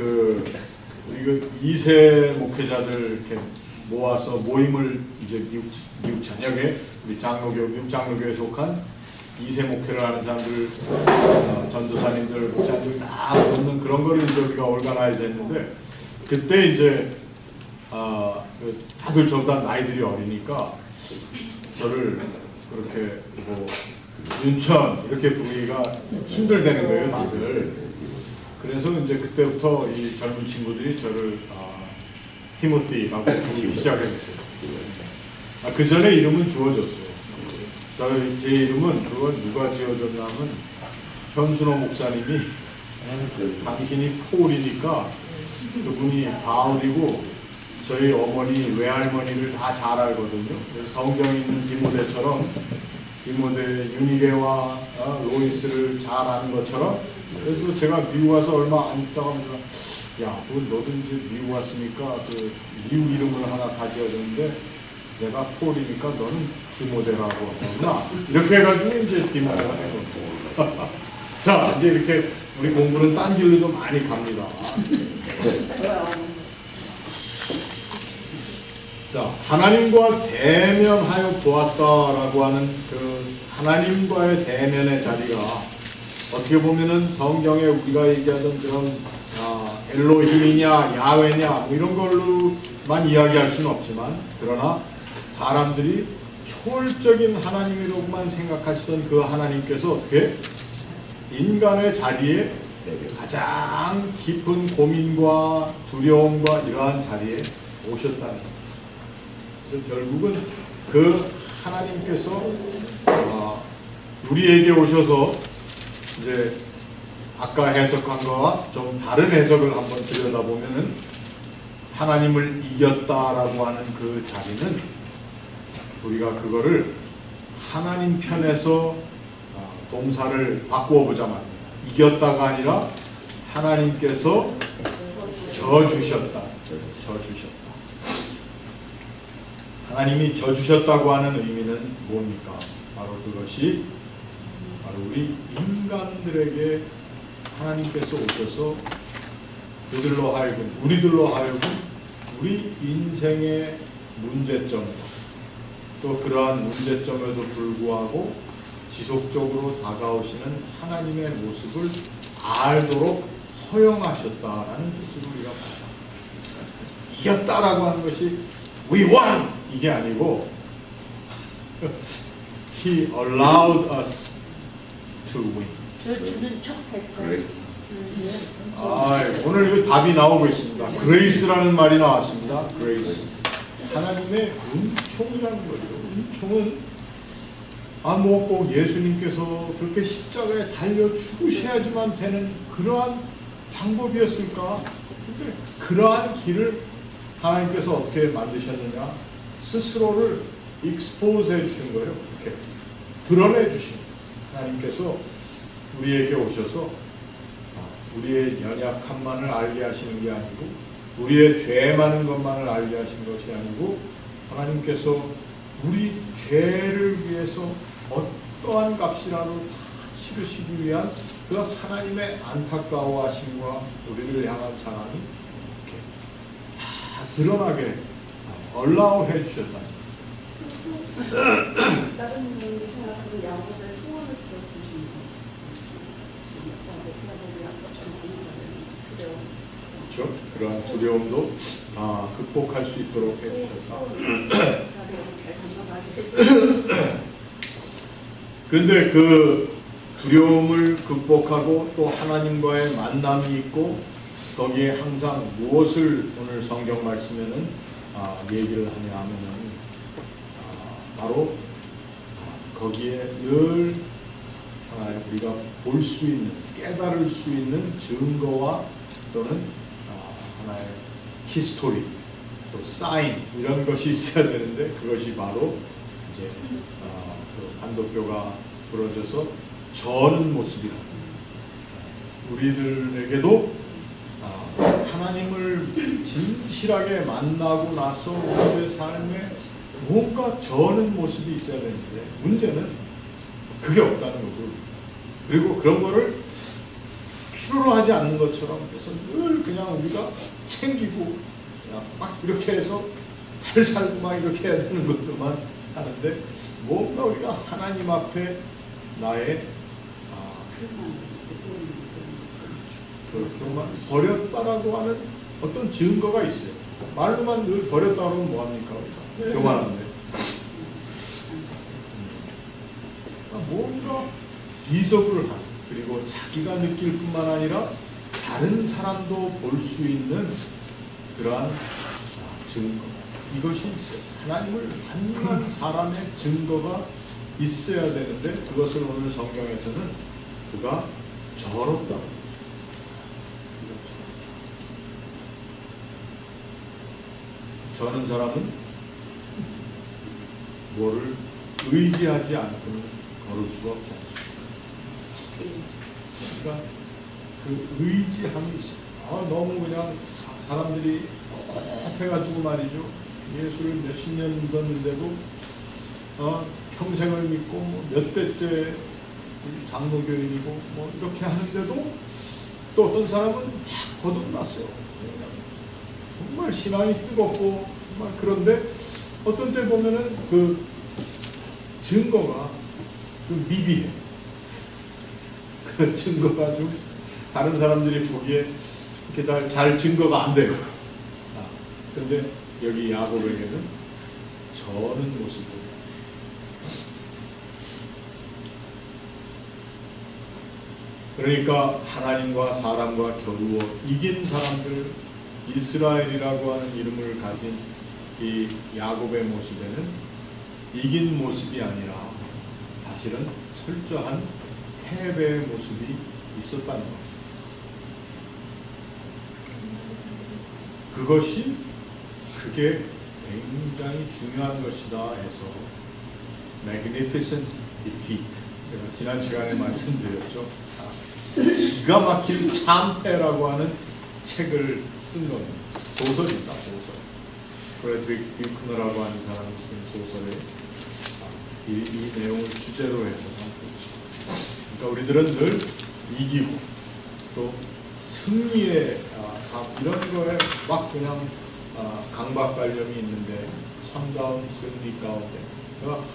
우리 2세 목회자들 이렇게 모아서 모임을 이제 미국 전역에 우리 미국 장로교에 속한 2세 목회를 하는 사람들, 전도사님들, 목사님들 다 모는 그런 거를 이제 우리가 올가나이즈 했는데 그때 이제 다들 저보다 나이들이 어리니까 저를 그렇게 뭐 윤천 이렇게 부르기가 힘들다는 거예요, 다들. 그래서 이제 그때부터 이 젊은 친구들이 저를 티모티라고 부르기 시작했어요. 그 전에 이름은 주어졌어요. 제 이름은 그걸 누가 지어줬냐면 현순호 목사님이 당신이 폴이니까 그분이 바울이고 저희 어머니 외할머니를 다 잘 알거든요. 그래서 성경에 있는 디모데처럼 디모데 유니게와 로이스를 잘 아는 것처럼 그래서 제가 미국 와서 얼마 안 있다가 야, 너도 이제 미국 왔으니까 그 미국 이름을 하나 다 지어줬는데 내가 폴이니까 너는 디모데라고 하구나. 이렇게 해가지고 이제 디모데가 된 거고. 자, 이제 이렇게 우리 공부는 딴 길로도 많이 갑니다. 자, 하나님과 대면하여 보았다라고 하는 그 하나님과의 대면의 자리가 어떻게 보면은 성경에 우리가 얘기하던 그런 엘로힘이냐 야훼냐 뭐 이런 걸로만 이야기할 수는 없지만, 그러나 사람들이 초월적인 하나님이라고만 생각하시던 그 하나님께서 어떻게 인간의 자리에 가장 깊은 고민과 두려움과 이러한 자리에 오셨다는 거예요. 그래서 결국은 그 하나님께서 우리에게 오셔서 이제 아까 해석한 거와 좀 다른 해석을 한번 들여다보면은 하나님을 이겼다라고 하는 그 자리는 우리가 그거를 하나님 편에서 동사를 바꾸어 보자면 이겼다가 아니라 하나님께서 져주셨다. 하나님이 져주셨다고 하는 의미는 뭡니까? 바로 그것이 바로 우리 인간들에게 하나님께서 오셔서 그들로 하여금, 우리들로 하여금 우리 인생의 문제점, 또 그러한 문제점에도 불구하고 지속적으로 다가오시는 하나님의 모습을 알도록 허용하셨다라는 뜻으로 우리가 봐요. 이겼다라고 하는 것이 We won! 이게 아니고 He allowed us to win. 주는 척할까요? 오늘 이 답이 나오고 있습니다. 그레이스라는 말이 나왔습니다. 그레이스. 하나님의 은총이라는 거죠. 은총은 뭐 꼭 예수님께서 그렇게 십자가에 달려 죽으셔야지만 되는 그러한 방법이었을까? 근데 그러한 길을 하나님께서 어떻게 만드셨느냐? 스스로를 익스포즈 해주신 거예요. 이렇게 드러내 주신 하나님께서 우리에게 오셔서 우리의 연약함만을 알게 하시는 게 아니고, 우리의 죄 많은 것만을 알게 하신 것이 아니고, 하나님께서 우리 죄를 위해서 어떠한 값이라도 다 치르시기 위한 그 하나님의 안타까워하심과 우리를 향한 사랑이 이렇게 다 드러나게 얼라우 해주셨다. 다른 분이 생각하는 야곱의 소원을 들어주신 거. 그렇죠. 그러한 두려움도 극복할 수 있도록 해주셨다. 그런데 그 두려움을 극복하고 또 하나님과의 만남이 있고, 거기에 항상 무엇을 오늘 성경 말씀에는 얘기를 하냐 하면은 바로 거기에 늘 우리가 볼 수 있는, 깨달을 수 있는 증거와 또는 하나의 히스토리, 또 사인, 이런 것이 있어야 되는데, 그것이 바로 이제 그 반도표가 부러져서 저는 모습이라. 우리들에게도 하나님을 진실하게 만나고 나서 우리의 삶에 뭔가 저는 모습이 있어야 되는데, 문제는 그게 없다는 거죠. 그리고 그런 거를 필요로 하지 않는 것처럼, 그래서 늘 그냥 우리가 챙기고 그냥 막 이렇게 해서 잘 살고 막 이렇게 해야 되는 것들만 하는데, 뭔가 우리가 하나님 앞에 나의 그렇게만 버렸다라고 하는 어떤 증거가 있어요. 말로만 늘 버렸다고 하면 뭐합니까? 교만한데. 뭔가 비석을 하는, 그리고 자기가 느낄 뿐만 아니라 다른 사람도 볼 수 있는 그러한 증거, 이것이 있어요. 하나님을 만난 사람의 증거가 있어야 되는데, 그것을 오늘 성경에서는 그가 저렇다고. 저는 사람은 뭐를 의지하지 않고는 걸을 수가 없지 않습니까? 그러니까 그 의지함이 있어요. 너무 그냥 사람들이 해가지고 말이죠. 예수를 몇십 년 믿었는데도 평생을 믿고 몇 대째 장로교인이고 뭐 이렇게 하는데도 또 어떤 사람은 막 거듭났어요. 정말 신앙이 뜨겁고 정말. 그런데 어떤 때 보면은 그 증거가 좀 미비해. 그 증거가 좀 다른 사람들이 보기에 이렇게 잘 증거가 안 돼요. 그런데 여기 야곱에게는 저는 모습을 그러니까 하나님과 사람과 겨루어 이긴 사람들, 이스라엘이라고 하는 이름을 가진 이 야곱의 모습에는 이긴 모습이 아니라 사실은 철저한 패배의 모습이 있었다는 것. 그게 굉장히 중요한 것이다 해서 magnificent defeat, 제가 지난 시간에 말씀드렸죠. 기가 막힌 참패라고 하는 책을 쓴 겁니다. 소설입니다. 소설. 프레드릭 뷰크너라고 하는 사람이 쓴 소설에 이 내용을 주제로 해서 그러니까 우리들은 늘 이기고 또 승리의 삶 이런 거에 막 그냥 강박관념이 있는데 참다운 승리 가운데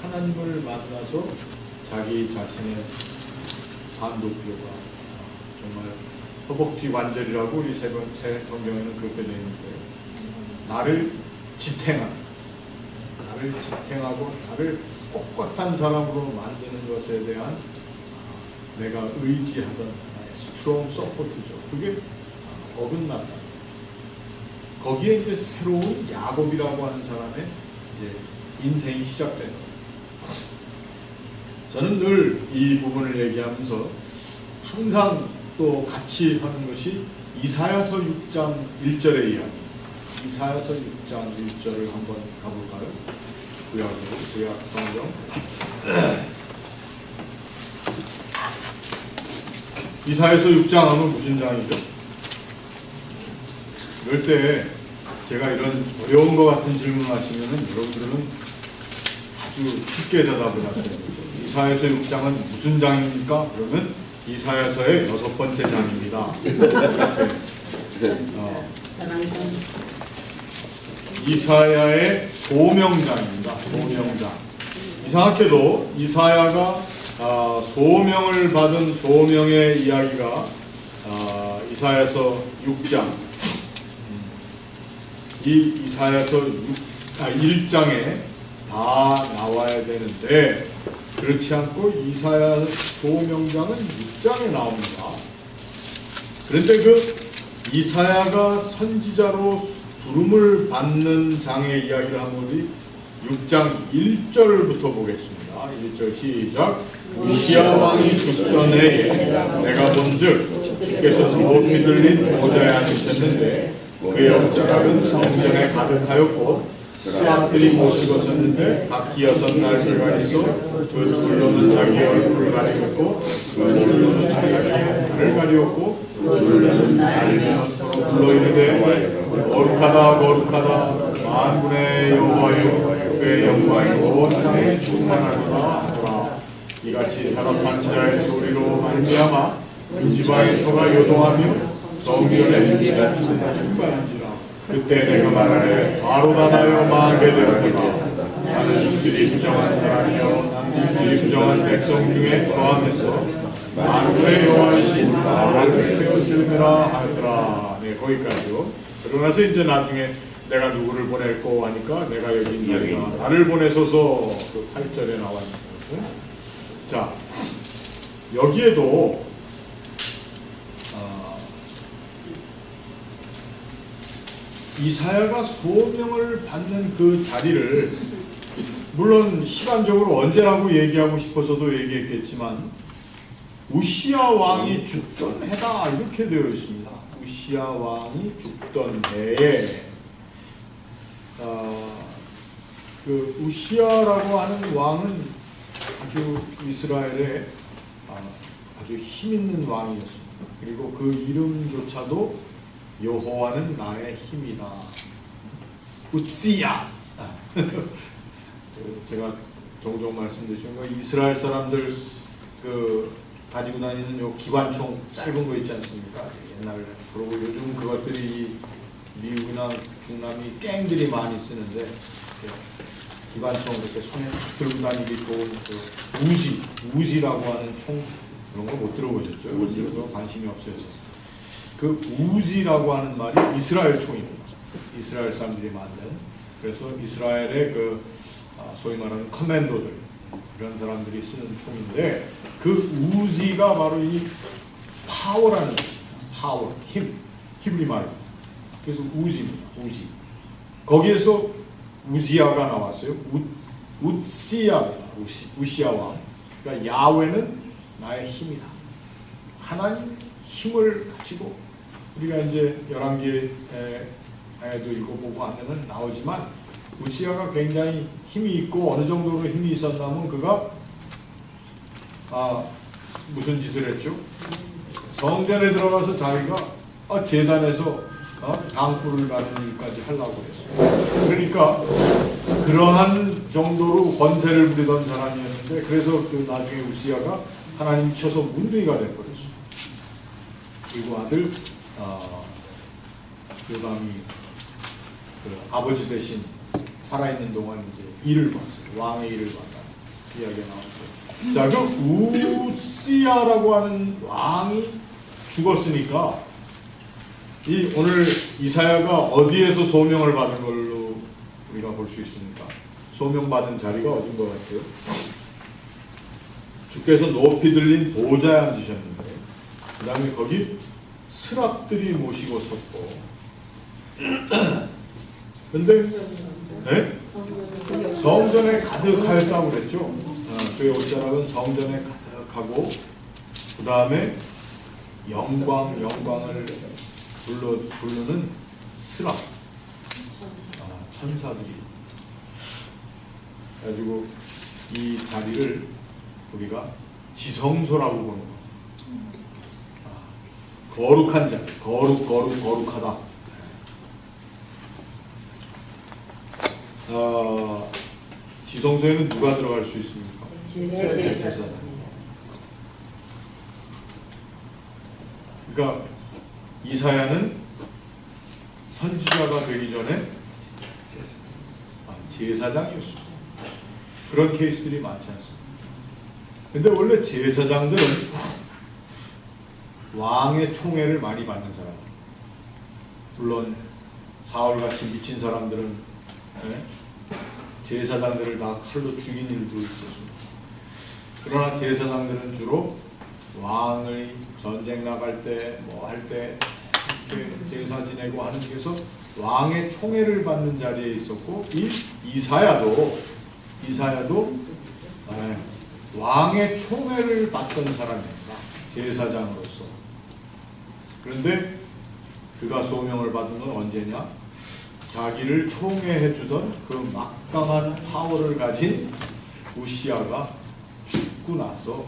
하나님을 만나서 자기 자신의 반도표가 정말 허벅지 관절이라고 우리 세 번째 성경에는 그렇게 되어 있는데 나를 지탱하고 나를 꼿꼿한 사람으로 만드는 것에 대한 내가 의지하던 하나의 스트롱 서포트죠. 그게 어긋났다. 거기에 이제 새로운 야곱이라고 하는 사람의 이제 인생이 시작된 거예요. 저는 늘 이 부분을 얘기하면서 항상 또 같이 하는 것이 이사야서 6장 1절의 이야기. 이사야서 6장 1절을 한번 가볼까요? 구약 성경. 이사야서 6장 하면 무슨 장이죠? 이럴 때 제가 이런 어려운 것 같은 질문을 하시면은 여러분들은 아주 쉽게 대답을 하시는 거죠. 이사야서 6장은 무슨 장입니까? 그러면 이사야서의 6번째 장입니다. 이사야의 소명장입니다. 소명장. 이상하게도 이사야가 소명을 받은 소명의 이야기가 이사야서 6장 이 이사야서 1장에 다 나와야 되는데 그렇지 않고 이사야 소명장은 6장에 나옵니다. 그런데 그 이사야가 선지자로 부름을 받는 장의 이야기를 한번 우리 6장 1절부터 보겠습니다. 1절 시작. 우시야 왕이 죽던 해에 내가 본즉 주께서 높이 들린 보좌에 앉으셨는데 그의 옷자락은 성전에 가득하였고 스앗들이 모시고 섰는데 각기 6날개가 있어 그 둘로는 자기 얼굴을 가리고 그 둘로는 자기 발을 가리었고 그 둘로는 날며 서로 불러 이르되 거룩하다 거룩하다 만군의 여호와여 그의 영광이 온 땅에 충만하도다 하더라. 이같이 타락한 자의 소리로 말미암아 그 지방의 터가 요동하며 성전의 기가 충만한지라. 그때 내가 말하되 바로다 나여 망하게 되었구나. 나는 이슬이 부정한 사람이요 이슬이 부정한 백성 중에 거하면서 만군의 여호와이신 나를 세웠음이라 하더라. 네, 거기까지요. 그러고 나서 이제 나중에 내가 누구를 보낼고 하니까 내가 여기 있느니라 나를 보내소서 그 8절에 나와 있는 것은 자 여기에도 이사야가 소명을 받는 그 자리를 물론 시간적으로 언제라고 얘기하고 싶어서도 얘기했겠지만 우시야 왕이 죽던 해다 이렇게 되어 있습니다. 우시야 왕이 죽던 해에 그 우시야라고 하는 왕은 아주 이스라엘의 아주 힘있는 왕이었습니다. 그리고 그 이름조차도 여호와는 나의 힘이다. 우시야. 제가 종종 말씀드리는 거 이스라엘 사람들 그 가지고 다니는 요 기관총 짧은 거 있지 않습니까? 옛날 그리고 요즘 그것들이 미국이나 중남미 갱들이 많이 쓰는데 이렇게 기관총 이렇게 손에 들고 다니기 좋은 그 우지라고 하는 총 그런 거 못 들어보셨죠? 우지도 관심이 없어서 그 우지라고 하는 말이 이스라엘 총입니다. 이스라엘 사람들이 만든 그래서 이스라엘의 그 소위 말하는 커맨도들 이런 사람들이 쓰는 총인데 그 우지가 바로 이 파워라는 뜻입니다. 파워, 힘, 히브리 말입니다. 그래서 우지입니다. 우지. 거기에서 우지야가 나왔어요. 우시야입니다. 우시야 왕. 그러니까 야훼는 나의 힘이다. 하나님 힘을 가지고 우리가 이제 열왕기에도 읽어보고 하면은 나오지만 우시야가 굉장히 힘이 있고 어느 정도로 힘이 있었냐면 그가 무슨 짓을 했죠? 성전에 들어가서 자기가 제단에서 강불을 가는 일까지 하려고 했어요. 그러니까 그러한 정도로 권세를 부리던 사람이었는데 그래서 그 나중에 우시야가 하나님 쳐서 문둥이가 돼버렸어요. 그리고 아들 요담이 그 아버지 대신 살아있는 동안 이제 일을 봤어요. 왕의 일을 봤다. 이야기가 나왔어요. 자, 그 우시야라고 하는 왕이 죽었으니까 오늘 이사야가 어디에서 소명을 받은 걸로 우리가 볼 수 있습니까? 소명받은 자리가 어딘 것 같아요? 주께서 높이 들린 보좌에 앉으셨는데 그 다음에 거기 스랍들이 모시고 섰고 근데 네? 성전에 가득하였다고 그랬죠. 그의 옷자락은 성전에 가득하고 그 다음에 영광을 부르는 스랍 천사들이 가지고 이 자리를 우리가 지성소라고 보는 거. 거룩한 자리, 거룩하다. 지성소에는 누가 들어갈 수 있습니까? 제사장. 그러니까 이사야는 선지자가 되기 전에 제사장이었습니다. 그런 케이스들이 많지 않습니다. 근데 원래 제사장들은 왕의 총애를 많이 받는 사람. 물론 사울같이 미친 사람들은 제사장들을 다 칼로 죽인 일도 있었습니다. 그러나 제사장들은 주로 왕의 전쟁 나갈 때 뭐 할 때 제사 지내고 하는 데서 왕의 총애를 받는 자리에 있었고 이사야도 왕의 총애를 받던 사람입니다. 제사장으로서. 그런데 그가 소명을 받은 건 언제냐? 자기를 총애해 주던 그 막강한 파워를 가진 우시야가 죽고 나서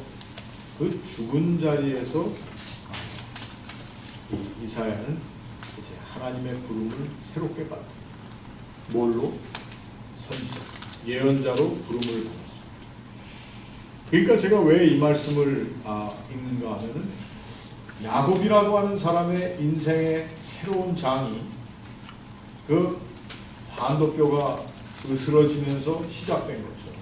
그 죽은 자리에서 이사야는 이제 하나님의 부름을 새롭게 받았다. 뭘로? 선지자, 예언자로 부름을 받았습니다. 그러니까 제가 왜 이 말씀을 읽는가 하면은 야곱이라고 하는 사람의 인생의 새로운 장이 그 반도뼈가 으스러지면서 시작된 것처럼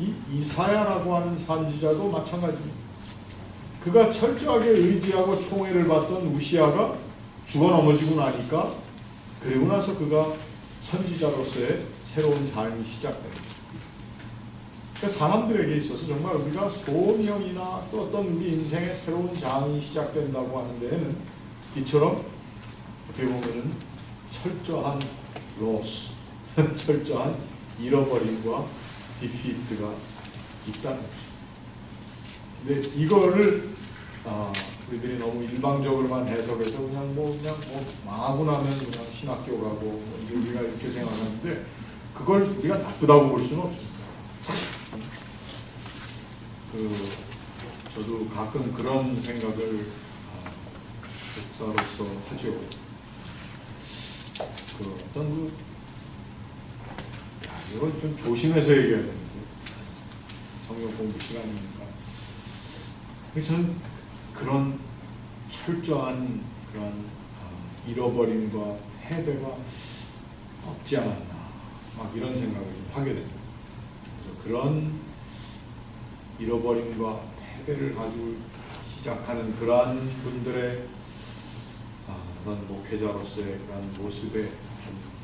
이 이사야라고 하는 선지자도 마찬가지입니다. 그가 철저하게 의지하고 총애를 받던 우시야가 죽어 넘어지고 나니까 그리고 나서 그가 선지자로서의 새로운 삶이 시작됩니다. 그러니까 사람들에게 있어서 정말 우리가 소명이나 또 어떤 우리 인생의 새로운 장이 시작된다고 하는 데에는 이처럼 어떻게 보면은 철저한 로스, 철저한 잃어버림과 디피트가 있다는 거죠. 근데 이거를 우리들이 너무 일방적으로만 해석해서 그냥 망하고 나면 그냥 신학교 가고 뭐 우리가 이렇게 생각하는데 그걸 우리가 나쁘다고 볼 수는 없습니다. 저도 가끔 그런 생각을 목사로서 하죠. 이건 좀 조심해서 얘기해야 되는데 성경 공부 시간이니까. 저는 그런 철저한 그런 잃어버림과 패배가 없지 않았나 막 이런 생각을 좀 하게 됩니다. 그래서 그런 잃어버림과 패배를 가지고 시작하는 그러한 분들의 그런 목회자로서의 그런 모습에 좀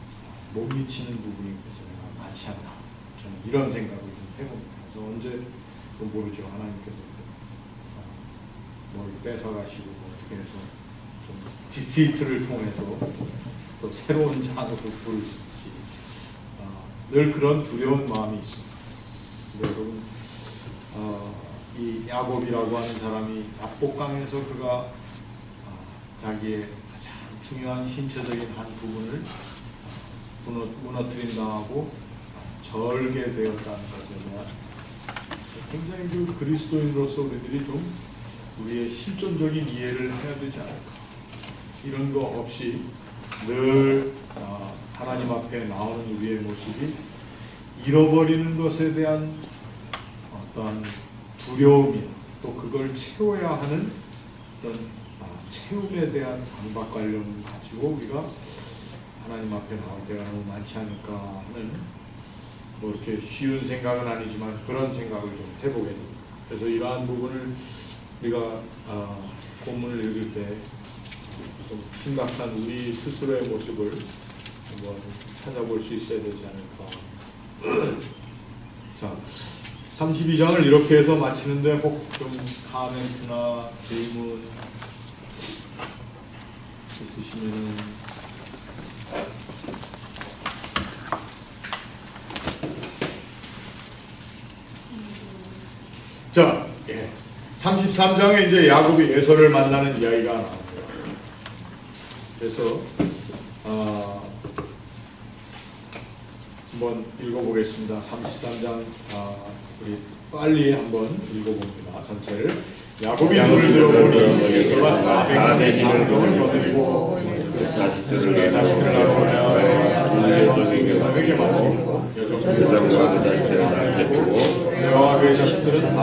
못 미치는 부분이 있어서 많지 않나 저는 이런 생각을 좀 해봅니다. 그래서 언제 또 모르죠. 하나님께서 뭘 뺏어가시고 어떻게 해서 좀 디피트를 통해서 또 새로운 장으로 부르실지 늘 그런 두려운 마음이 있습니다. 여러분 이 야곱이라고 하는 사람이 압복강에서 그가 자기의 가장 중요한 신체적인 한 부분을 무너뜨림 당하고 절개되었다는 것에 대한 굉장히 그 그리스도인으로서 우리들이 좀 우리의 실존적인 이해를 해야 되지 않을까. 이런 거 없이 늘 하나님 앞에 나오는 우리의 모습이 잃어버리는 것에 대한 어떤 두려움이나 또 그걸 채워야 하는 어떤 채움에 대한 강박관념을 가지고 우리가 하나님 앞에 나올 때가 너무 많지 않을까 하는 뭐 이렇게 쉬운 생각은 아니지만 그런 생각을 좀 해보게 됩니다. 그래서 이러한 부분을 우리가 본문을 읽을 때 좀 심각한 우리 스스로의 모습을 한번 찾아볼 수 있어야 되지 않을까. 자, 32장을 이렇게 해서 마치는데 혹 좀 카멘트나 질문 있으시면은 자, 33장에 이제 야곱이 에서를 만나는 이야기가 나옵니다. 그래서 한번 읽어보겠습니다. 33장 우리 빨리 한번 읽어봅니다. 전체를. 야곱이 눈을 들어보니 에서가 400의 장정을 거두고 그 자식들을 낳으며 회개 맡기고 여종과 그 자식들을 낳게 내와 그 자식들은 다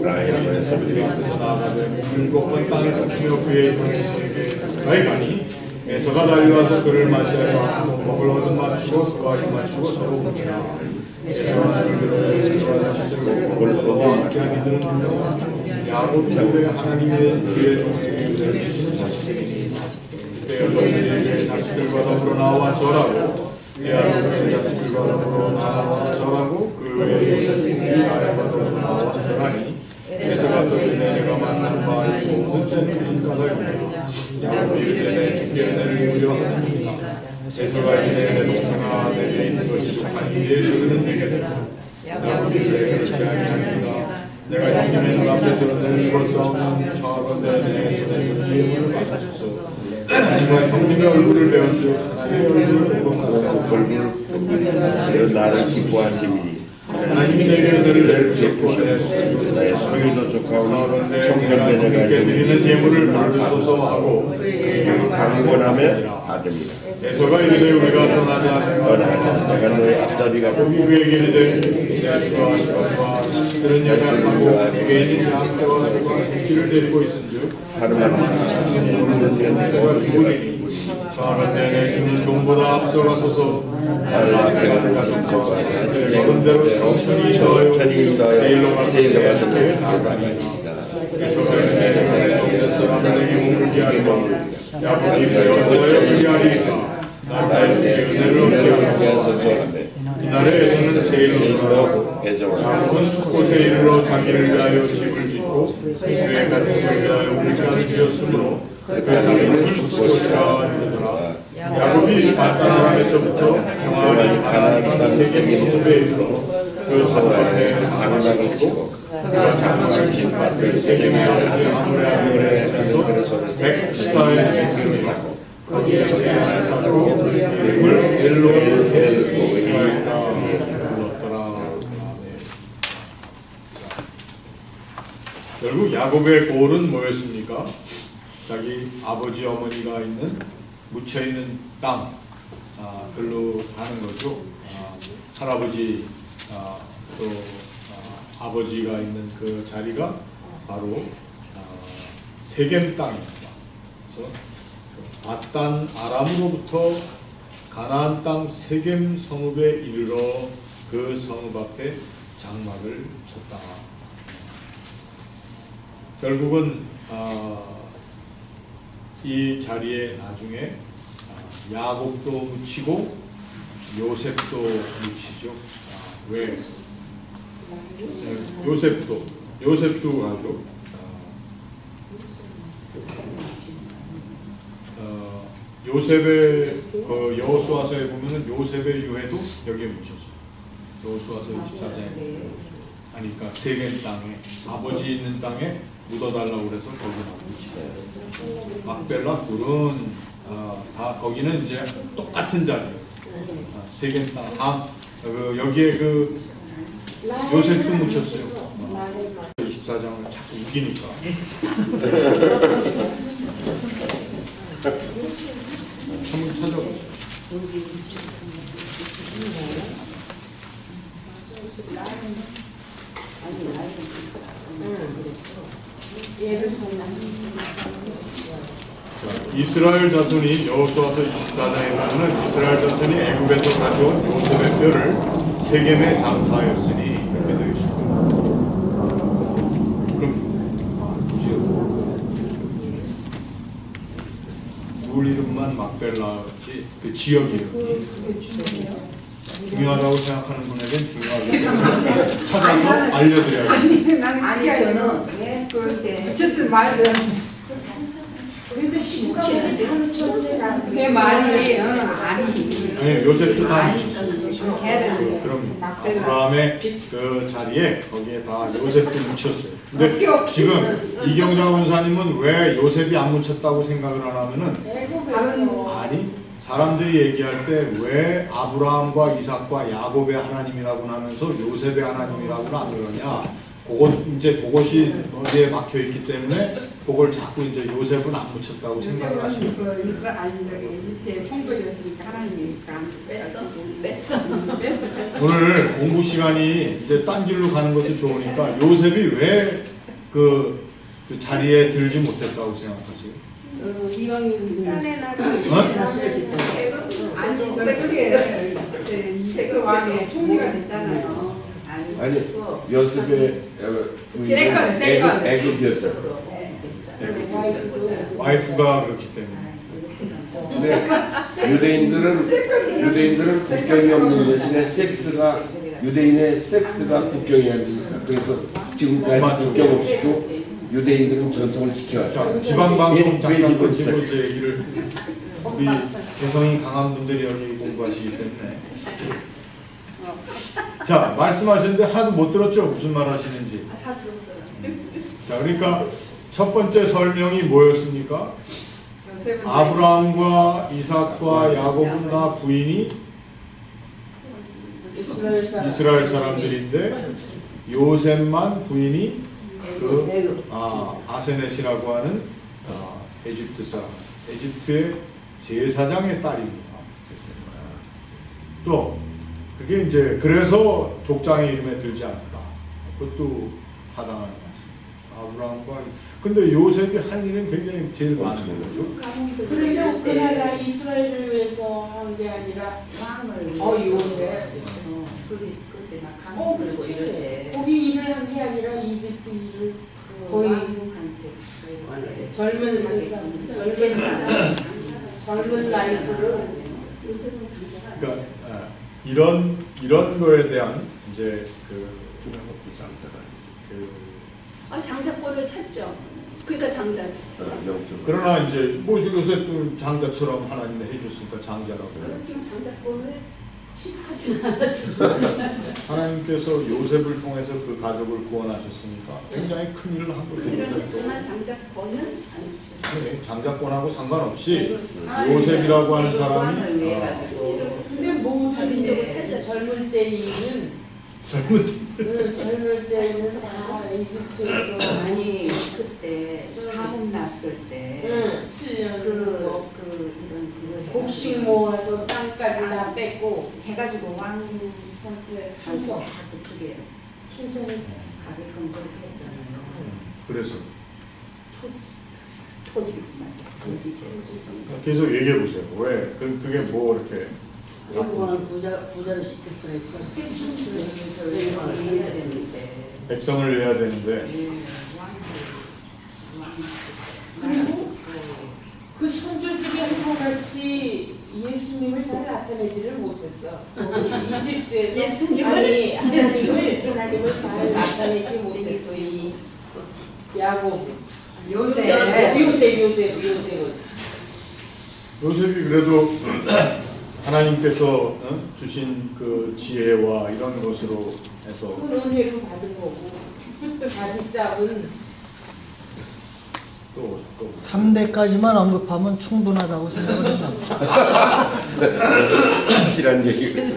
라헬은 소비들이 앞에서 나아가되 7번 땅을 덮치며 그의 형에게 가니 에서가 달려와서 그를 맞이하여 먹을 얻음 맞추고 그와 입 맞추고 서로 웃기나 에서가 그를 그와 자식들을 그와 함께한 이들은 야곱 자손의 하나님의 주의 종에게 주시는 자식들이니 그때 여종에게 자식들과 더불어 나와 절하고 야곱의 자식들과 더불어 나와 절하고 그의 자식들이 라헬과 더불어 나와 절하니 에서가 또 이르되 내가 만난 바이 모든 까닭이니라 야곱이 이르되 내 주께 은혜를 무려하느니라 에서가 이르되 내 동생아 내게 있는 것이 족하니 내 소유는 내게 되고 야곱이 이르되 그렇지 아니하니라 내가 형님의 눈앞에서 내 벌써 없는 저하건대 내 손에 주의 힘을 받으소서 하나님과 형님의 얼굴을 배운즉 하나님의 얼굴을 보고 얼굴을 나를 기뻐하심이니 하나님이 내게 은혜를 베푸시고 내 소유도 족하오니 내가 형님께 드리는 예물을 받으소서 하고 강권하며 아들이라 에서가 이르되 우리가 떠나자 내가 너의 앞잡이가 야곱이 그에게 이르되 야곱과 자식들은 야곱하고 그에 있는 양떼와 소가 새끼를 데리고 있은즉 하루만 내가 죽으리니 저하는 내내 주는 종보다 앞서가소서 나를 앞에 가족과 먹은 대로 천천히 더하여 세일로 가서 내게 나아가니라 에서가 이르되 내가 내 사람을 내게 머물게 하리라 야곱이 어찌하여 그리 하리이까 나의 주께 은혜를 얻게 하소서 이날에 에서는 세일로 야곱은 숫곳에 이르러 자기를 위하여 집을 짓고 그의 가축을 위하여 물가를 지었으므로 그 땅을 숫곳이라 이르더라 야곱이 바다람에서부터 평안히 가나안 땅 세겜 성읍에 이르러 그 성읍 앞에 장막을 치고 그가 장막을 친 밭을 세겜의 아버지 아므레 앞에서 백시다에 있습니다. 거기에 재단을 쌓고 이름을 엘로이 이스라엘이라 불렀더라. 결국 야곱의 골은 뭐였습니까? 자기 아버지 어머니가 있는 묻혀있는 땅 글로 가는 거죠. 할아버지 또 아버지가 있는 그 자리가 바로 세겜 땅입니다. 그래서 앗단 아람으로부터 가나안 땅 세겜 성읍에 이르러 그 성읍 앞에 장막을 쳤다. 결국은 이 자리에 나중에 야곱도 묻히고 요셉도 묻히죠. 왜? 요셉도 가죠. 요셉의 여호수아서에 보면은 요셉의 유해도 여기에 묻혀서 여호수아서 24장에 하니까 세겜 땅에 아버지 있는 땅에 묻어달라고 그래서 거기다 묻히고 막벨라 굴은 다 거기는 이제 똑같은 자리예요. 세겜 땅 여기에 그 요셉도 묻혔어요. 24장을 자꾸 우기니까. 한번 찾아보세요. 자, 이스라엘 자손이 여호수아서 24장에 보면 이스라엘 자손이 애굽에서 가져온 요셉의 뼈를 세겜에 장사하였으니 이렇게 되어 있습니다. 그럼 누굴 이름만 막벨라지 그 지역 이름이 중요하다고 생각하는 분에겐 중요하게 찾아서 알려드려야 돼요. 아니 저는 그런데 어쨌든 말은 그래도 내 말이 아니 요셉도 다 묻혔어요. 걔는 그럼 아브라함의 그 자리에 거기에 다 요셉도 묻혔어요. 근데 지금 이경자 원사님은 왜 요셉이 안 묻혔다고 생각을 하냐면은 아니 사람들이 얘기할 때 왜 아브라함과 이삭과 야곱의 하나님이라고 하면서 요셉의 하나님이라고는 안 그러냐? 그것이 어디에 막혀 있기 때문에 그걸 자꾸 이제 요셉은 안 묻혔다고 생각을 하시는 거예요. 그 이스라엘 이집트의 총독이었으니까 하나님이니까 뺐어. 오늘 공부 시간이 이제 딴 길로 가는 것도 좋으니까 요셉이 왜 그 자리에 들지 못했다고 생각하세요? 아니 저쪽에 이세그 왕의 총리가 됐잖아요. 아니 요셉의 세컨. 애굽이었잖아. 와이프가 그렇기 때문에. 근데 유대인들은 국경이 없는 대신에 유대인의 섹스가 국경이 아닙니까? 그래서 지금까지 국경 없이도 유대인들은 전통을 지켜왔죠. 자, 지방방송 잠깐 그 던지고 제 얘기를 우리 개성이 강한 분들이 여기 공부하시기 때문에. 자, 말씀하시는데 하나도 못 들었죠? 무슨 말 하시는지. 다 들었어요. 자, 그러니까 첫 번째 설명이 뭐였습니까? 아브라함과 이삭과 야곱은 다 부인이 이스라엘 사람들인데 요셉만 부인이 아세넷이라고 하는 에집트 사람, 에집트의 제사장의 딸입니다. 또 그게 이제 그래서 족장의 이름에 들지 않았다. 그것도 타당한 말씀. 아브라함과 근데 요셉이 한 일은 굉장히 제일 많은 거죠. 그러면 그 나라 이스라엘을 위해서 한 게 아니라 요셉. 그때 막 그렇지. 거기 일을 한 게 아니라 이집트 일을 거의 젊은 세상, 젊은 라이프를. 그러니까 이런 거에 대한 이제 장자권을 샀죠. 그러니까 장자죠. 그러나 이제 뭐 요새 또 장자처럼 하나님이 해줬으니까 장자라고. 그렇지만 장자권을 취하지 않았죠. 하나님께서 요셉을 통해서 그 가족을 구원하셨으니까 굉장히 큰 일을 한 거죠. 그렇지만 장자권은 안 주셨어요. 네, 장자권하고 상관없이 요셉이라고 하는 사람이 근데 모든 젊을 때에는 젊을 때에는 다 이집트에서 아니 그때 가뭄 났을 때 7년 이런 곡식 모아서 땅까지 다 뺏고 해가지고 왕한테 충성. 그게 충성해서 가게끔 그렇게 했잖아요. 그래서 계속 얘기해 보세요. 왜? 그게 뭐 이렇게 외국어는 부자를 시켰어요. 해야 되는데. 백성을 내야 되는데 그리고 그 선조들이 한것 같이 예수님을 잘 나타내지를 못했어. 이집트에서 아니 하나님을 잘 나타내지 못했어. 이 야곱, 요셉은 요셉이 그래도 하나님께서 주신 그 지혜와 이런 것으로 해서 그 은혜로 받은 거고 자기 짝은 또 3대까지만 언급하면 충분하다고 생각을 합니다. 확실한 얘기가.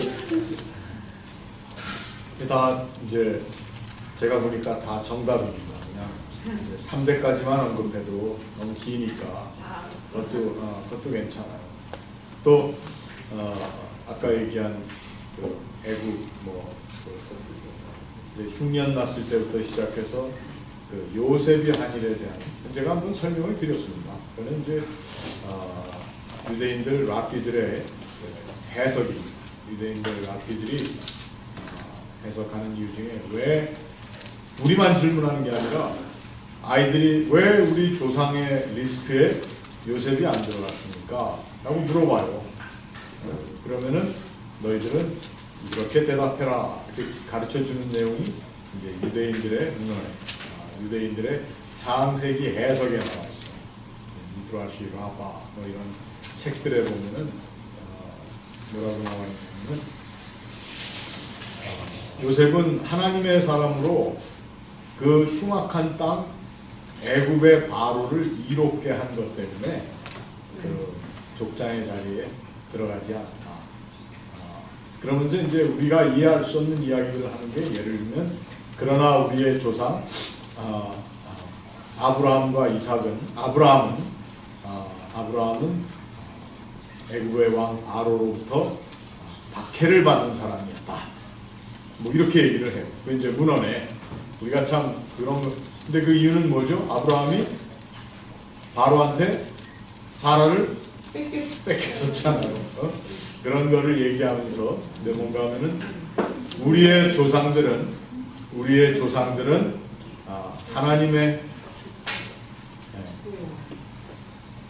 다 이제 제가 보니까 다 정답입니다. 그냥 이제 3대까지만 언급해도 너무 기니까 그것도 괜찮아요. 또 아까 얘기한 그 애국 이제 흉년 났을 때부터 시작해서 그 요셉이 한 일에 대한 제가 한번 설명을 드렸습니다. 그거는 이제 유대인들 랍비들의 해석이 유대인들 랍비들이 해석하는 이유 중에 왜 우리만 질문하는 게 아니라 아이들이 왜 우리 조상의 리스트에 요셉이 안 들어갔습니까? 라고 물어봐요. 그러면은 너희들은 이렇게 대답해라 이렇게 가르쳐주는 내용이 이제 유대인들의 문헌에 유대인들의 창세기 해석에 나와 있어요. 미드라시, 라바 뭐 이런 책들에 보면은 뭐라고 나와 있냐면 요셉은 하나님의 사람으로 그 흉악한 땅 애굽의 바로를 이롭게 한 것 때문에 그 족장의 자리에 들어가지 않았다. 그러면서 이제 우리가 이해할 수 없는 이야기를 하는 게 예를 들면 그러나 우리의 조상 아브라함과 이삭은 아브라함은 애굽의 왕 바로로부터 박해를 받은 사람이었다. 뭐 이렇게 얘기를 해요. 그 이제 문헌에 우리가 참 그런 거. 근데 그 이유는 뭐죠? 아브라함이 바로한테 사라를 뺏겼었잖아요. 그런 거를 얘기하면서 근데 뭔가 하면은 우리의 조상들은 하나님의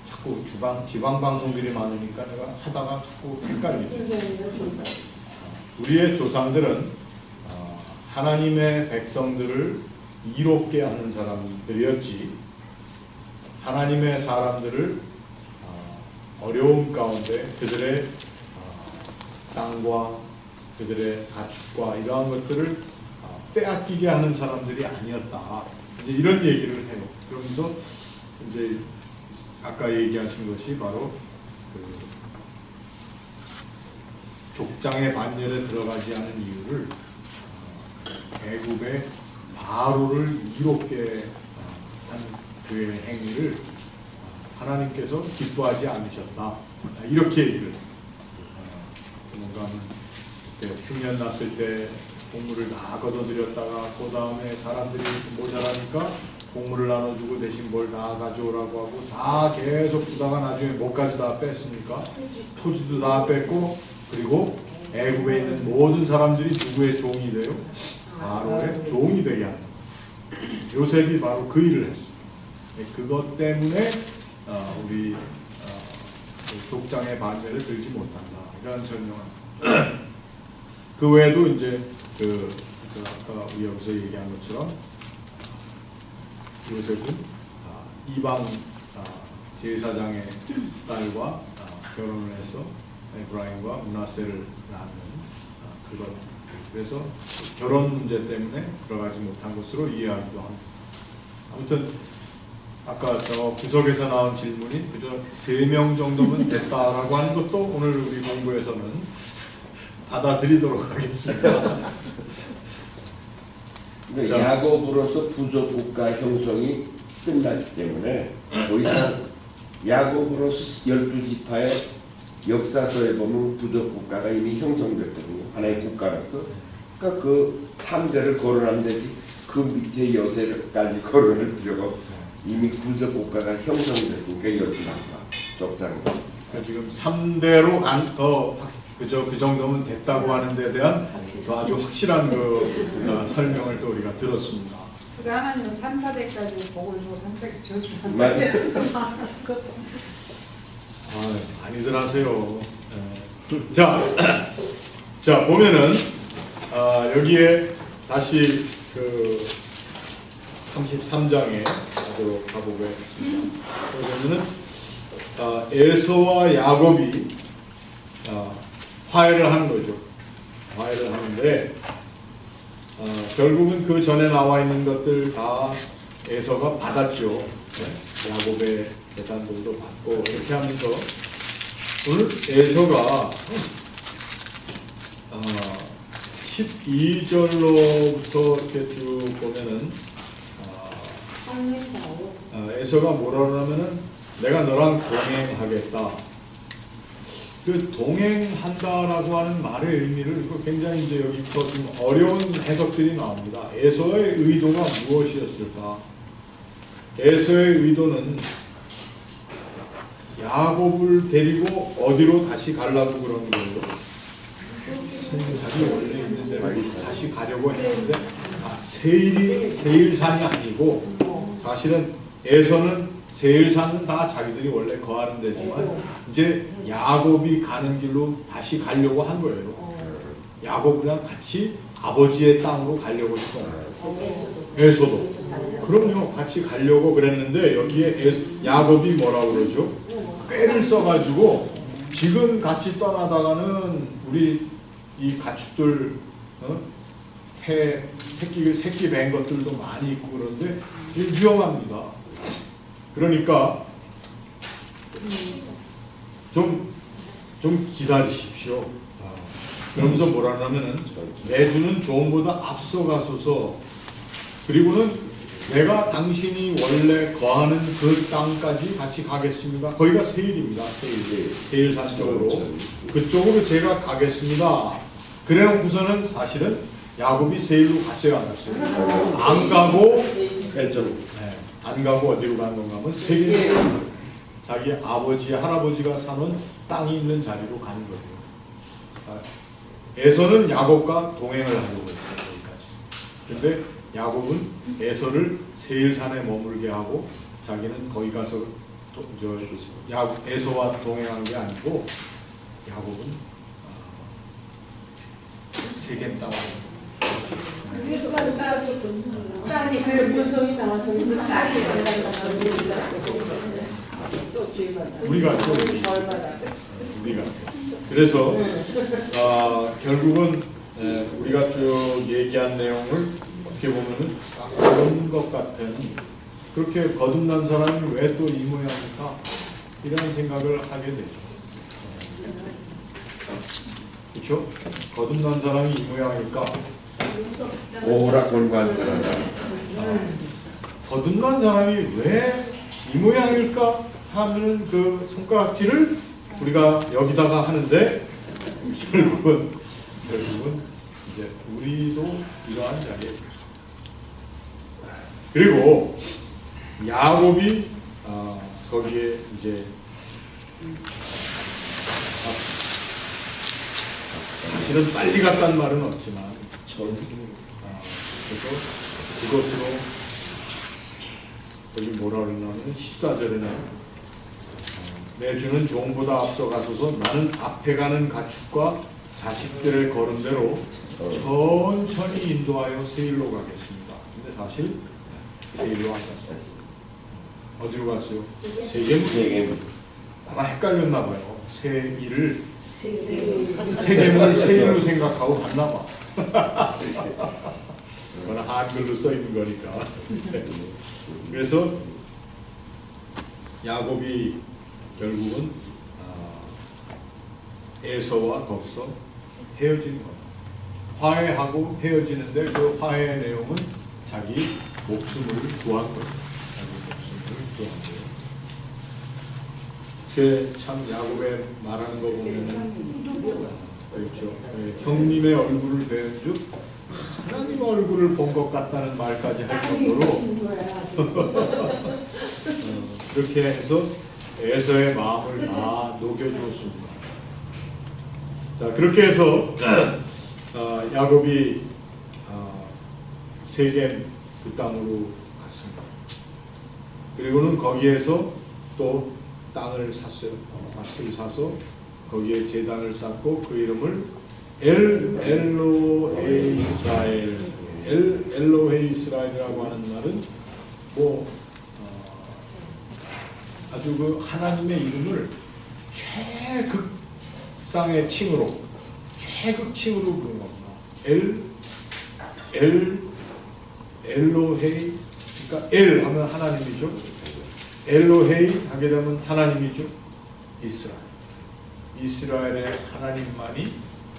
자꾸 지방 방송들이 많으니까 내가 하다가 자꾸 헷갈리죠. 우리의 조상들은 하나님의 백성들을 이롭게 하는 사람들이었지 하나님의 사람들을 어려움 가운데 그들의 땅과 그들의 가축과 이러한 것들을 빼앗기게 하는 사람들이 아니었다. 이제 이런 얘기를 해요. 그러면서 이제 아까 얘기하신 것이 바로 그 족장의 반열에 들어가지 않은 이유를 애굽의 바로를 이롭게 한 그의 행위를 하나님께서 기뻐하지 않으셨다. 이렇게 얘기를 뭔가 흉년 났을 때 곡물을 다 걷어들였다가 그 다음에 사람들이 모자라니까 곡물을 나눠주고 대신 뭘 다 가져오라고 하고 다 계속 주다가 나중에 뭐까지 다 뺐습니까? 토지도 다 뺐고 그리고 애굽에 있는 모든 사람들이 누구의 종이 돼요? 바로의 종이 되게 한다. 요셉이 바로 그 일을 했습니다. 그것 때문에 우리 족장의 반열을 들지 못한다. 이런 설명을. 그 외에도 이제 그 아까 우리 여기서 얘기한 것처럼 요셉은 이방 제사장의 딸과 결혼을 해서 에브라임과 므낫세를 낳는 그것. 그래서 결혼 문제 때문에 들어가지 못한 것으로 이해하기도 합니다. 아무튼 아까 저 구석에서 나온 질문이 그저 3명 정도면 됐다라고 하는 것도 오늘 우리 공부에서는 받아들이도록 하겠습니다. 야곱으로서 부족 국가 형성이 끝났기 때문에 더 이상 야곱으로서 12지파의 역사서에 보면 부족 국가가 이미 형성됐거든요. 하나의 국가로서. 그러니까 그 3대를 거론하면 되지 그 밑에 요새까지 거론할 필요가 없어요. 이미 부족 국가가 형성됐으니까 열두지파 족장. 지금 3대로 그 정도면 됐다고 하는 데 대한 아주 확실한 설명을 또 우리가 들었습니다. 그 하나님은 3, 4대까지 복을 주고 3대까지 저주를 맞아요. 많이들 하세요. 자 보면은 여기에 다시 그 33장에 가보겠습니다. 보면은 에서와 야곱이 화해를 하는 거죠. 화해를 하는데 결국은 그 전에 나와 있는 것들 다 에서가 받았죠. 네? 야곱의 재산들도 받고 이렇게 하면서 오늘 에서가 12절로부터 이렇게 쭉 보면은 에서가 뭐라 그러냐면은 내가 너랑 동행하겠다. 그 동행한다라고 하는 말의 의미를 굉장히 이제 여기부터 좀 어려운 해석들이 나옵니다. 에서의 의도가 무엇이었을까? 에서의 의도는 야곱을 데리고 어디로 다시 가려고 그런 거예요? 자기 원래 있는 데로 다시 가려고 했는데 세일산이 아니고 사실은 에서는 세일산은 다 자기들이 원래 거하는 데지만 이제 야곱이 가는 길로 다시 가려고 한 거예요. 야곱이랑 같이 아버지의 땅으로 가려고 했어요. 에서도. 그럼요. 같이 가려고 그랬는데 여기에 야곱이 뭐라고 그러죠? 꾀를 써가지고 지금 같이 떠나다가는 우리 이 가축들 새끼 뵌 것들도 많이 있고 그런데 위험합니다. 그러니까 좀 기다리십시오. 그러면서 뭐라 하냐면은 내주는 조언보다 앞서가소서 그리고는 내가 당신이 원래 거하는 그 땅까지 같이 가겠습니다. 거기가 세일입니다. 세일산 쪽으로 그쪽으로 제가 가겠습니다. 그래 놓고서는 사실은 야곱이 세일로 갔어요 안 갔어요? 안 가고 안 가고 어디로 간 건가 하면 세겜 자기 아버지 할아버지가 사는 땅이 있는 자리로 가는 거예요. 에서는 야곱과 동행을 하려고 했어요. 거기까지. 근데 야곱은 에서를 세일산에 머물게 하고 자기는 거기 가서 에서와 동행한 게 아니고 야곱은 세겜 땅으로 딸이 그 문성이 나와서 우리가 그래서 결국은 우리가 쭉 얘기한 내용을 어떻게 보면은 그런 것 같은 그렇게 거듭난 사람이 왜 또 이 모양일까 이런 생각을 하게 되죠. 그렇죠? 거듭난 사람이 이 모양일까? 오락골관 사람. 거듭난 사람이 왜 이 모양일까 하는 그 손가락질을 우리가 여기다가 하는데 결국은 이제 우리도 이러한 자리에 그리고 야곱이 거기에 이제 사실은 빨리 갔다는 말은 없지만 그래서 그것으로 여기 뭐라 그러냐면 14절에는 내주는 종보다 앞서 가소서 나는 앞에 가는 가축과 자식들의 걸음대로 천천히 인도하여 세일로 가겠습니다. 근데 사실 세일로 안 갔어요. 어디로 갔어요? 세겜. 아마 헷갈렸나 봐요. 세일을 세겜을 세일로 생각하고 갔나 봐. 그건 한글로 써 있는 거니까. 그래서 야곱이 결국은 에서와 거기서 헤어지는 겁니다. 화해하고 헤어지는데 그 화해의 내용은 자기 목숨을 구한 거예요. 자기 목숨을 구한 거예요. 그게 참 야곱의 말하는 거 보면은 그렇죠. 형님의 얼굴을 뵌 줄 하나님 얼굴을 본 것 같다는 말까지 할 정도로 그렇게 해서 에서의 마음을 다 녹여주었습니다. 자, 그렇게 해서 야곱이 세겜 그 땅으로 갔습니다. 그리고는 거기에서 또 땅을 샀어요. 밭을 사서 거기에 제단을 쌓고 그 이름을 엘로헤 이스라엘, 엘로헤 이스라엘이라고 하는 말은 뭐 아주 그 하나님의 이름을 최극상의 칭으로, 최극칭으로 부른 겁니다. 엘로헤이, 그러니까 엘 하면 하나님이죠. 엘로헤이 하게 되면 하나님이죠. 이스라엘. 이스라엘의 하나님만이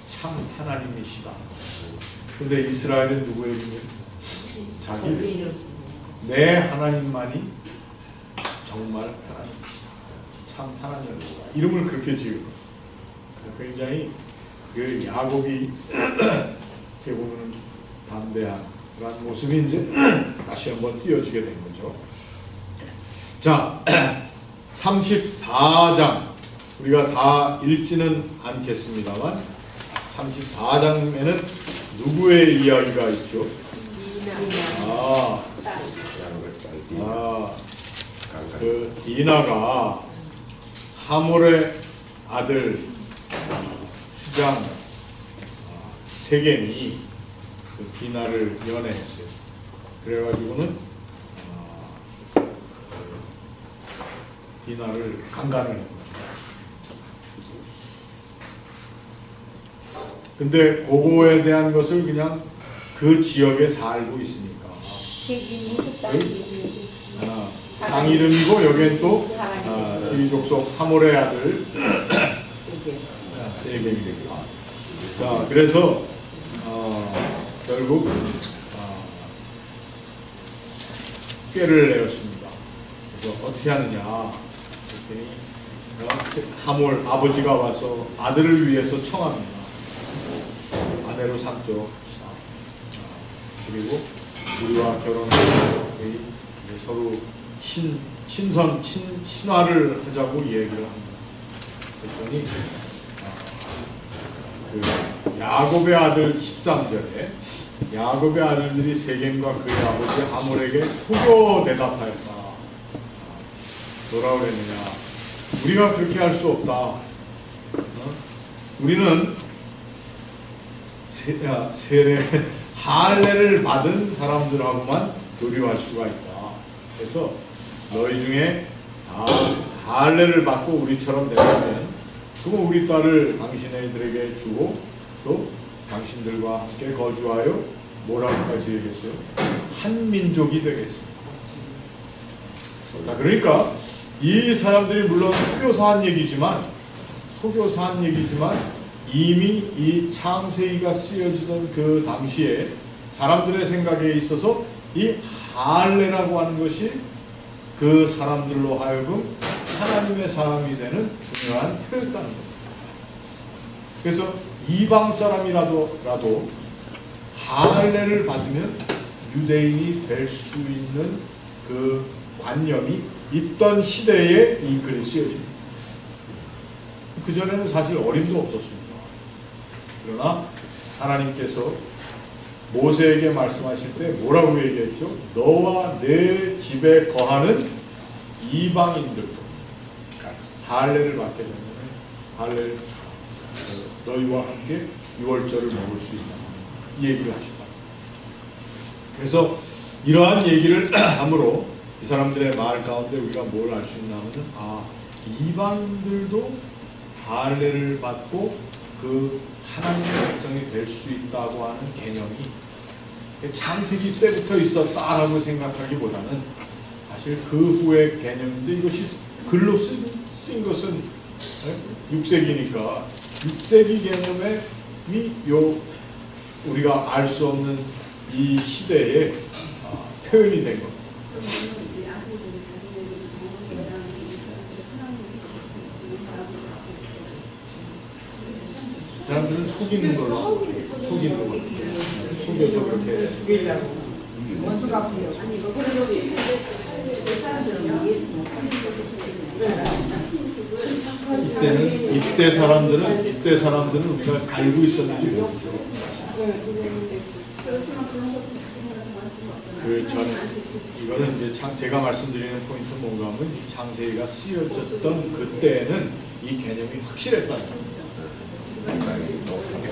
참 하나님이시다. 근데 이스라엘은 누구의 이름이에요? 자기 내 하나님만이 정말 하나님, 참 하나님이시다. 이름을 그렇게 지은 거예요. 굉장히 그 야곱이 어떻게 보면 담대한 그런 모습이 이제 다시 한번 띄어지게 된 거죠. 자, 34장 우리가 다 읽지는 않겠습니다.만 34장에는 누구의 이야기가 있죠? 그 디나가 하몰의 아들 수장 세겜이 그 디나를 연애했어요. 그래가지고는 디나를 강간을 한 거죠. 근데 그거에 대한 것을 그냥 그 지역에 살고 있으니까 땅 이름이고 여기엔 또 이 족속 하몰의 아들 세겜입니다. 자, 그래서 결국 꾀를 내었습니다. 그래서 어떻게 하느냐 그랬더니 하몰 아버지가 와서 아들을 위해서 청합니다. 아내로 삼도록 합시다. 그리고 우리와 결혼하고 서로 신화를 하자고 얘기를 합니다. 그랬더니 그 야곱의 아들 13절에 야곱의 아들들이 세겜과 그의 아버지 하몰에게 속여 대답하였다. 뭐라고 그랬느냐? 우리가 그렇게 할 수 없다. 우리는 할례를 받은 사람들하고만 교류할 수가 있다. 그래서 너희 중에 할례를 받고 우리처럼 되면 그럼 우리 딸을 당신네들에게 주고 또 당신들과 함께 거주하여 뭐라고까지 얘기했어요? 한 민족이 되겠습니다. 그러니까 이 사람들이 물론 속여서 한 얘기지만 이미 이 창세기가 쓰여지던 그 당시에 사람들의 생각에 있어서 이 할례라고 하는 것이 그 사람들로 하여금 하나님의 사람이 되는 중요한 표였다는 겁니다. 그래서 이방 사람이라도 할례를 받으면 유대인이 될 수 있는 그 관념이 있던 시대에 이 글이 쓰여집니다. 그전에는 사실 어림도 없었습니다. 그러나 하나님께서 모세에게 말씀하실 때 뭐라고 얘기했죠? 너와 내 집에 거하는 이방인들도 할례를 받게 되면 할례 너희와 함께 유월절을 먹을 수 있다. 이 얘기를 하셨다. 그래서 이러한 얘기를 함으로 이 사람들의 말 가운데 우리가 뭘 알 수 있냐면 이방인들도 할례를 받고 그 하나님의 백성이 될 수 있다고 하는 개념이 창세기 때부터 있었다라고 생각하기보다는 사실 그 후의 개념인데 이것이 글로 쓴 것은 6세기니까 6세기 개념이 우리가 알 수 없는 이 시대에 표현이 된 겁니다. 사람들은 속이는 걸로 속여서 그렇게 원수가 보여. 아니 이거 그래도 그 사람들은 이때 사람들은 우리가 알고 있었는지 모르죠. 그렇지만 그런 것도 자기네가 말씀 없잖아요. 그 저는 이거는 이제 제가 말씀드리는 포인트는 뭔가 하면 이 창세기가 쓰여졌던 그때는 이 개념이 확실했다는 거예요.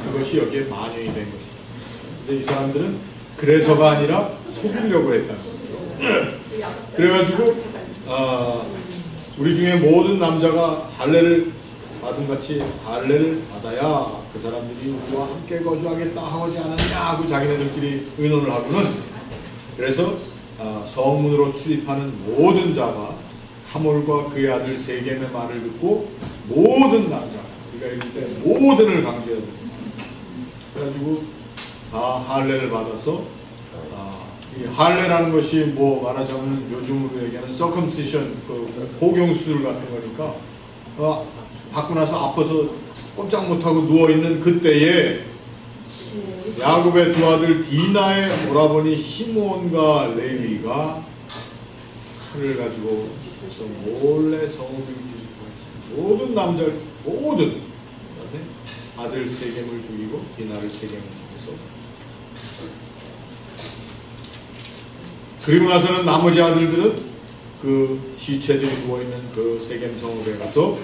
그것이 여기에 반영이 된 것이죠. 근데 이 사람들은 그래서가 아니라 속이려고 했다는 거죠. 그래가지고 우리 중에 모든 남자가 할례를 받은 같이 할례를 받아야 그 사람들이 우리와 함께 거주하겠다 하지 않았냐 하고 자기네들끼리 의논을 하고는 그래서 성문으로 출입하는 모든 자가 하몰과 그의 아들 세겜의 말을 듣고 모든 남자 우리가 읽을 때 모든을 강조해야 됩니다. 그래가지고 다 할례를 받아서 이 할례라는 것이 뭐 말하자면 요즘으로 얘기하는 circumcision 그 복용수술 같은 거니까 받고 나서 아파서 꼼짝 못하고 누워있는 그때에 야곱의 두 아들 디나의 오라버니 시몬과 레위가 칼을 가지고 그래서 몰래 성읍을 기습하였어요. 모든 남자를 모든 아들 세겜을 죽이고 디나를 세겜을 죽여서 그리고 나서는 나머지 아들들은 그 시체들이 누워있는 그 세겜 성읍에 가서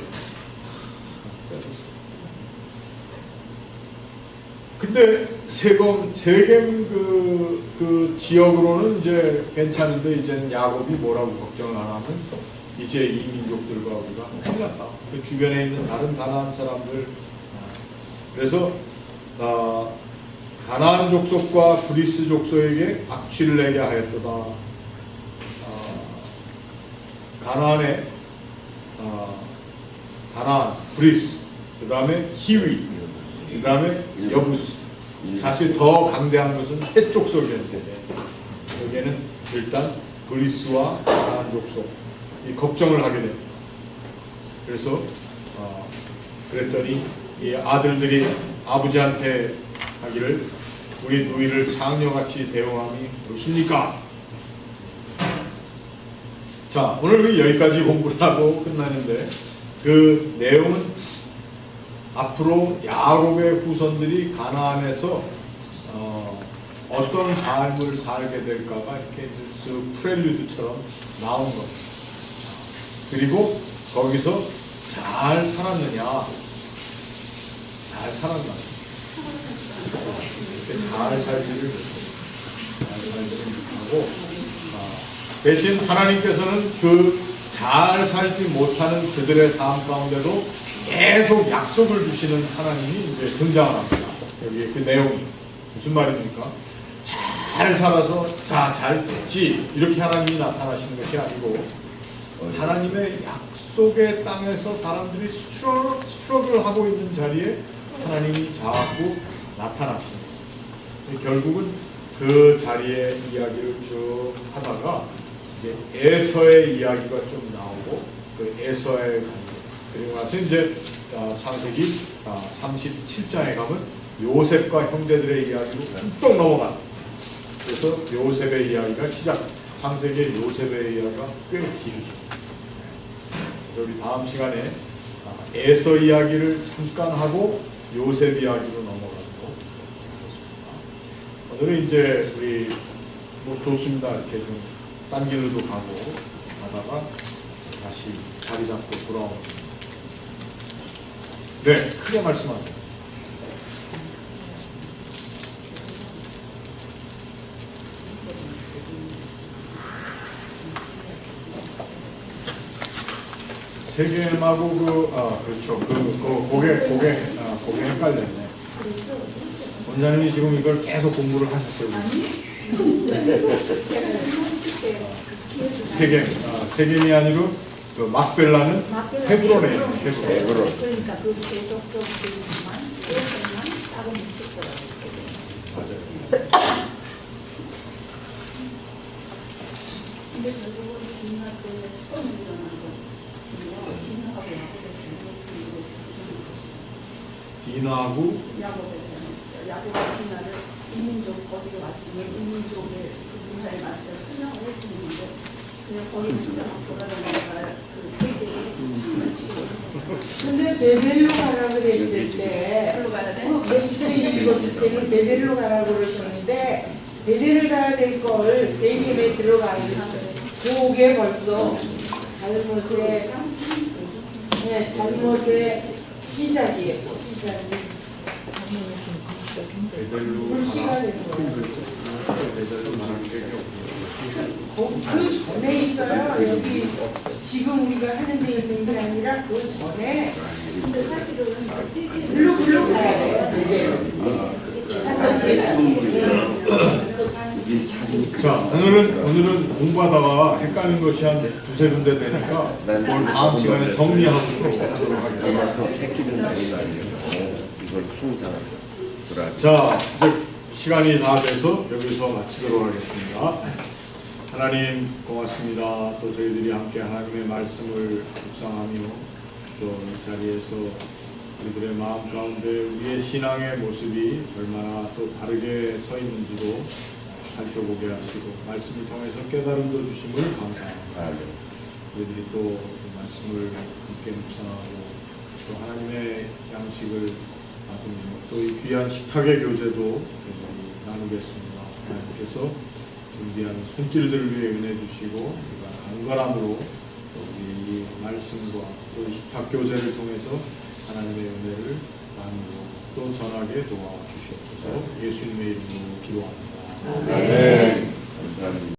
근데 세겜 그 지역으로는 이제 괜찮은데 이제는 야곱이 뭐라고 걱정을 안 하면 이제 이 민족들과 우리가 큰일 났다. 그 주변에 있는 다른 가나안 사람들 그래서 가나안 족속과 브리스 족속에게 악취를 내게 하였도다. 가나안에 가나안, 브리스, 그 다음에 히위, 그 다음에 여부스. 사실 더 강대한 것은 헷 족속이었는데 여기에는 일단 브리스와 가나안 족속 이 걱정을 하게 됩니다. 그래서 그랬더니 이 아들들이 아버지한테 하기를 우리 누이를 장녀같이 대우함이 무엇입니까? 자, 오늘 여기까지 공부를 하고 끝나는데 그 내용은 앞으로 야곱의 후손들이 가나안에서 어떤 삶을 살게 될까가 이렇게 프렐류드처럼 나온 겁니다. 그리고 거기서 잘 살았느냐, 잘 살았나, 이렇게 잘 살지를 못하고 대신 하나님께서는 그 잘 살지 못하는 그들의 삶 가운데도 계속 약속을 주시는 하나님이 이제 등장을 합니다. 여기 그 내용이 무슨 말입니까? 잘 살아서 잘 됐지 이렇게 하나님이 나타나시는 것이 아니고 하나님의 약속의 땅에서 사람들이 스트러글 하고 있는 자리에 하나님이 자꾸 나타나십니다. 결국은 그 자리의 이야기를 쭉 하다가 이제 에서의 이야기가 좀 나오고 그 에서의 관계 그리고 나서 이제 창세기 37장에 가면 요셉과 형제들의 이야기로 뚝뚝 넘어가는 그래서 요셉의 이야기가 창세기의 요셉의 이야기가 꽤 길죠. 그래서 우리 다음 시간에 에서 이야기를 잠깐 하고 요셉 이야기로 넘어가도록 하겠습니다. 오늘은 이제 우리 뭐 좋습니다. 이렇게 좀 딴 길로도 가고 가다가 다시 자리 잡고 돌아오는. 네, 크게 말씀하세요. 세겜하고 그렇죠. 고개 헷갈렸네. 원장님이 지금 이걸 계속 공부를 하셨어요. 세겜이 아니고 그 막벨라는 헤브론에 있는 헤브론. 그러니까 그 대적적만 따로 묻혔더라고요. 맞아요. 근데 결국은 진화 때 처음 일어난 거 디나하고 야곱의 진화를 이민족 거기에 왔으면 이민족의 거기 혼자 막 돌아다니다가 그 세계에 춤을 추고 근데 베델로 가라 그랬을 때 별로 가야 돼? 메시지를 읽었을 때는 베델로 가라 그러셨는데 베델을 가야 될 걸 세겜에 들어가는 그게 벌써 잘못의 시작이에요. 시작이. 베델로 불씨가 가라. 되는 거예요. 베델로 가라는 게 그 전에 있어요. 여기 지금 우리가 하는 데 있는 게 아니라 그 전에 근데 사실은 세계에 글로 가야 돼요. 가서 자, 오늘은 공부하다가 헷갈린 것이 한 두세 군데 되니까 오늘 다음 시간에 정리하고 하도록 하겠습니다. 이만큼 새끼는 다리가 아니고 이걸 풍자하고 자, 이제 시간이 다 돼서 여기서 마치도록 하겠습니다. 하나님 고맙습니다. 또 저희들이 함께 하나님의 말씀을 묵상하며 또 이 자리에서 우리들의 마음 가운데 우리의 신앙의 모습이 얼마나 또 다르게 서 있는지도 살펴보게 하시고 말씀을 통해서 깨달음도 주심을 감사합니다. 우리들이 또 그 말씀을 함께 묵상하고 또 하나님의 양식을 받으며 또 이 귀한 식탁의 교제도 나누겠습니다. 하나님께서 준비하는 손길들을 위해 은혜 주시고 우리가 간절함으로 우리 이 말씀과 또 식탁 교제를 통해서 하나님의 은혜를 나누고 또 전하게 도와주시옵소서. 예수님의 이름으로 기도합니다. 감사합니다.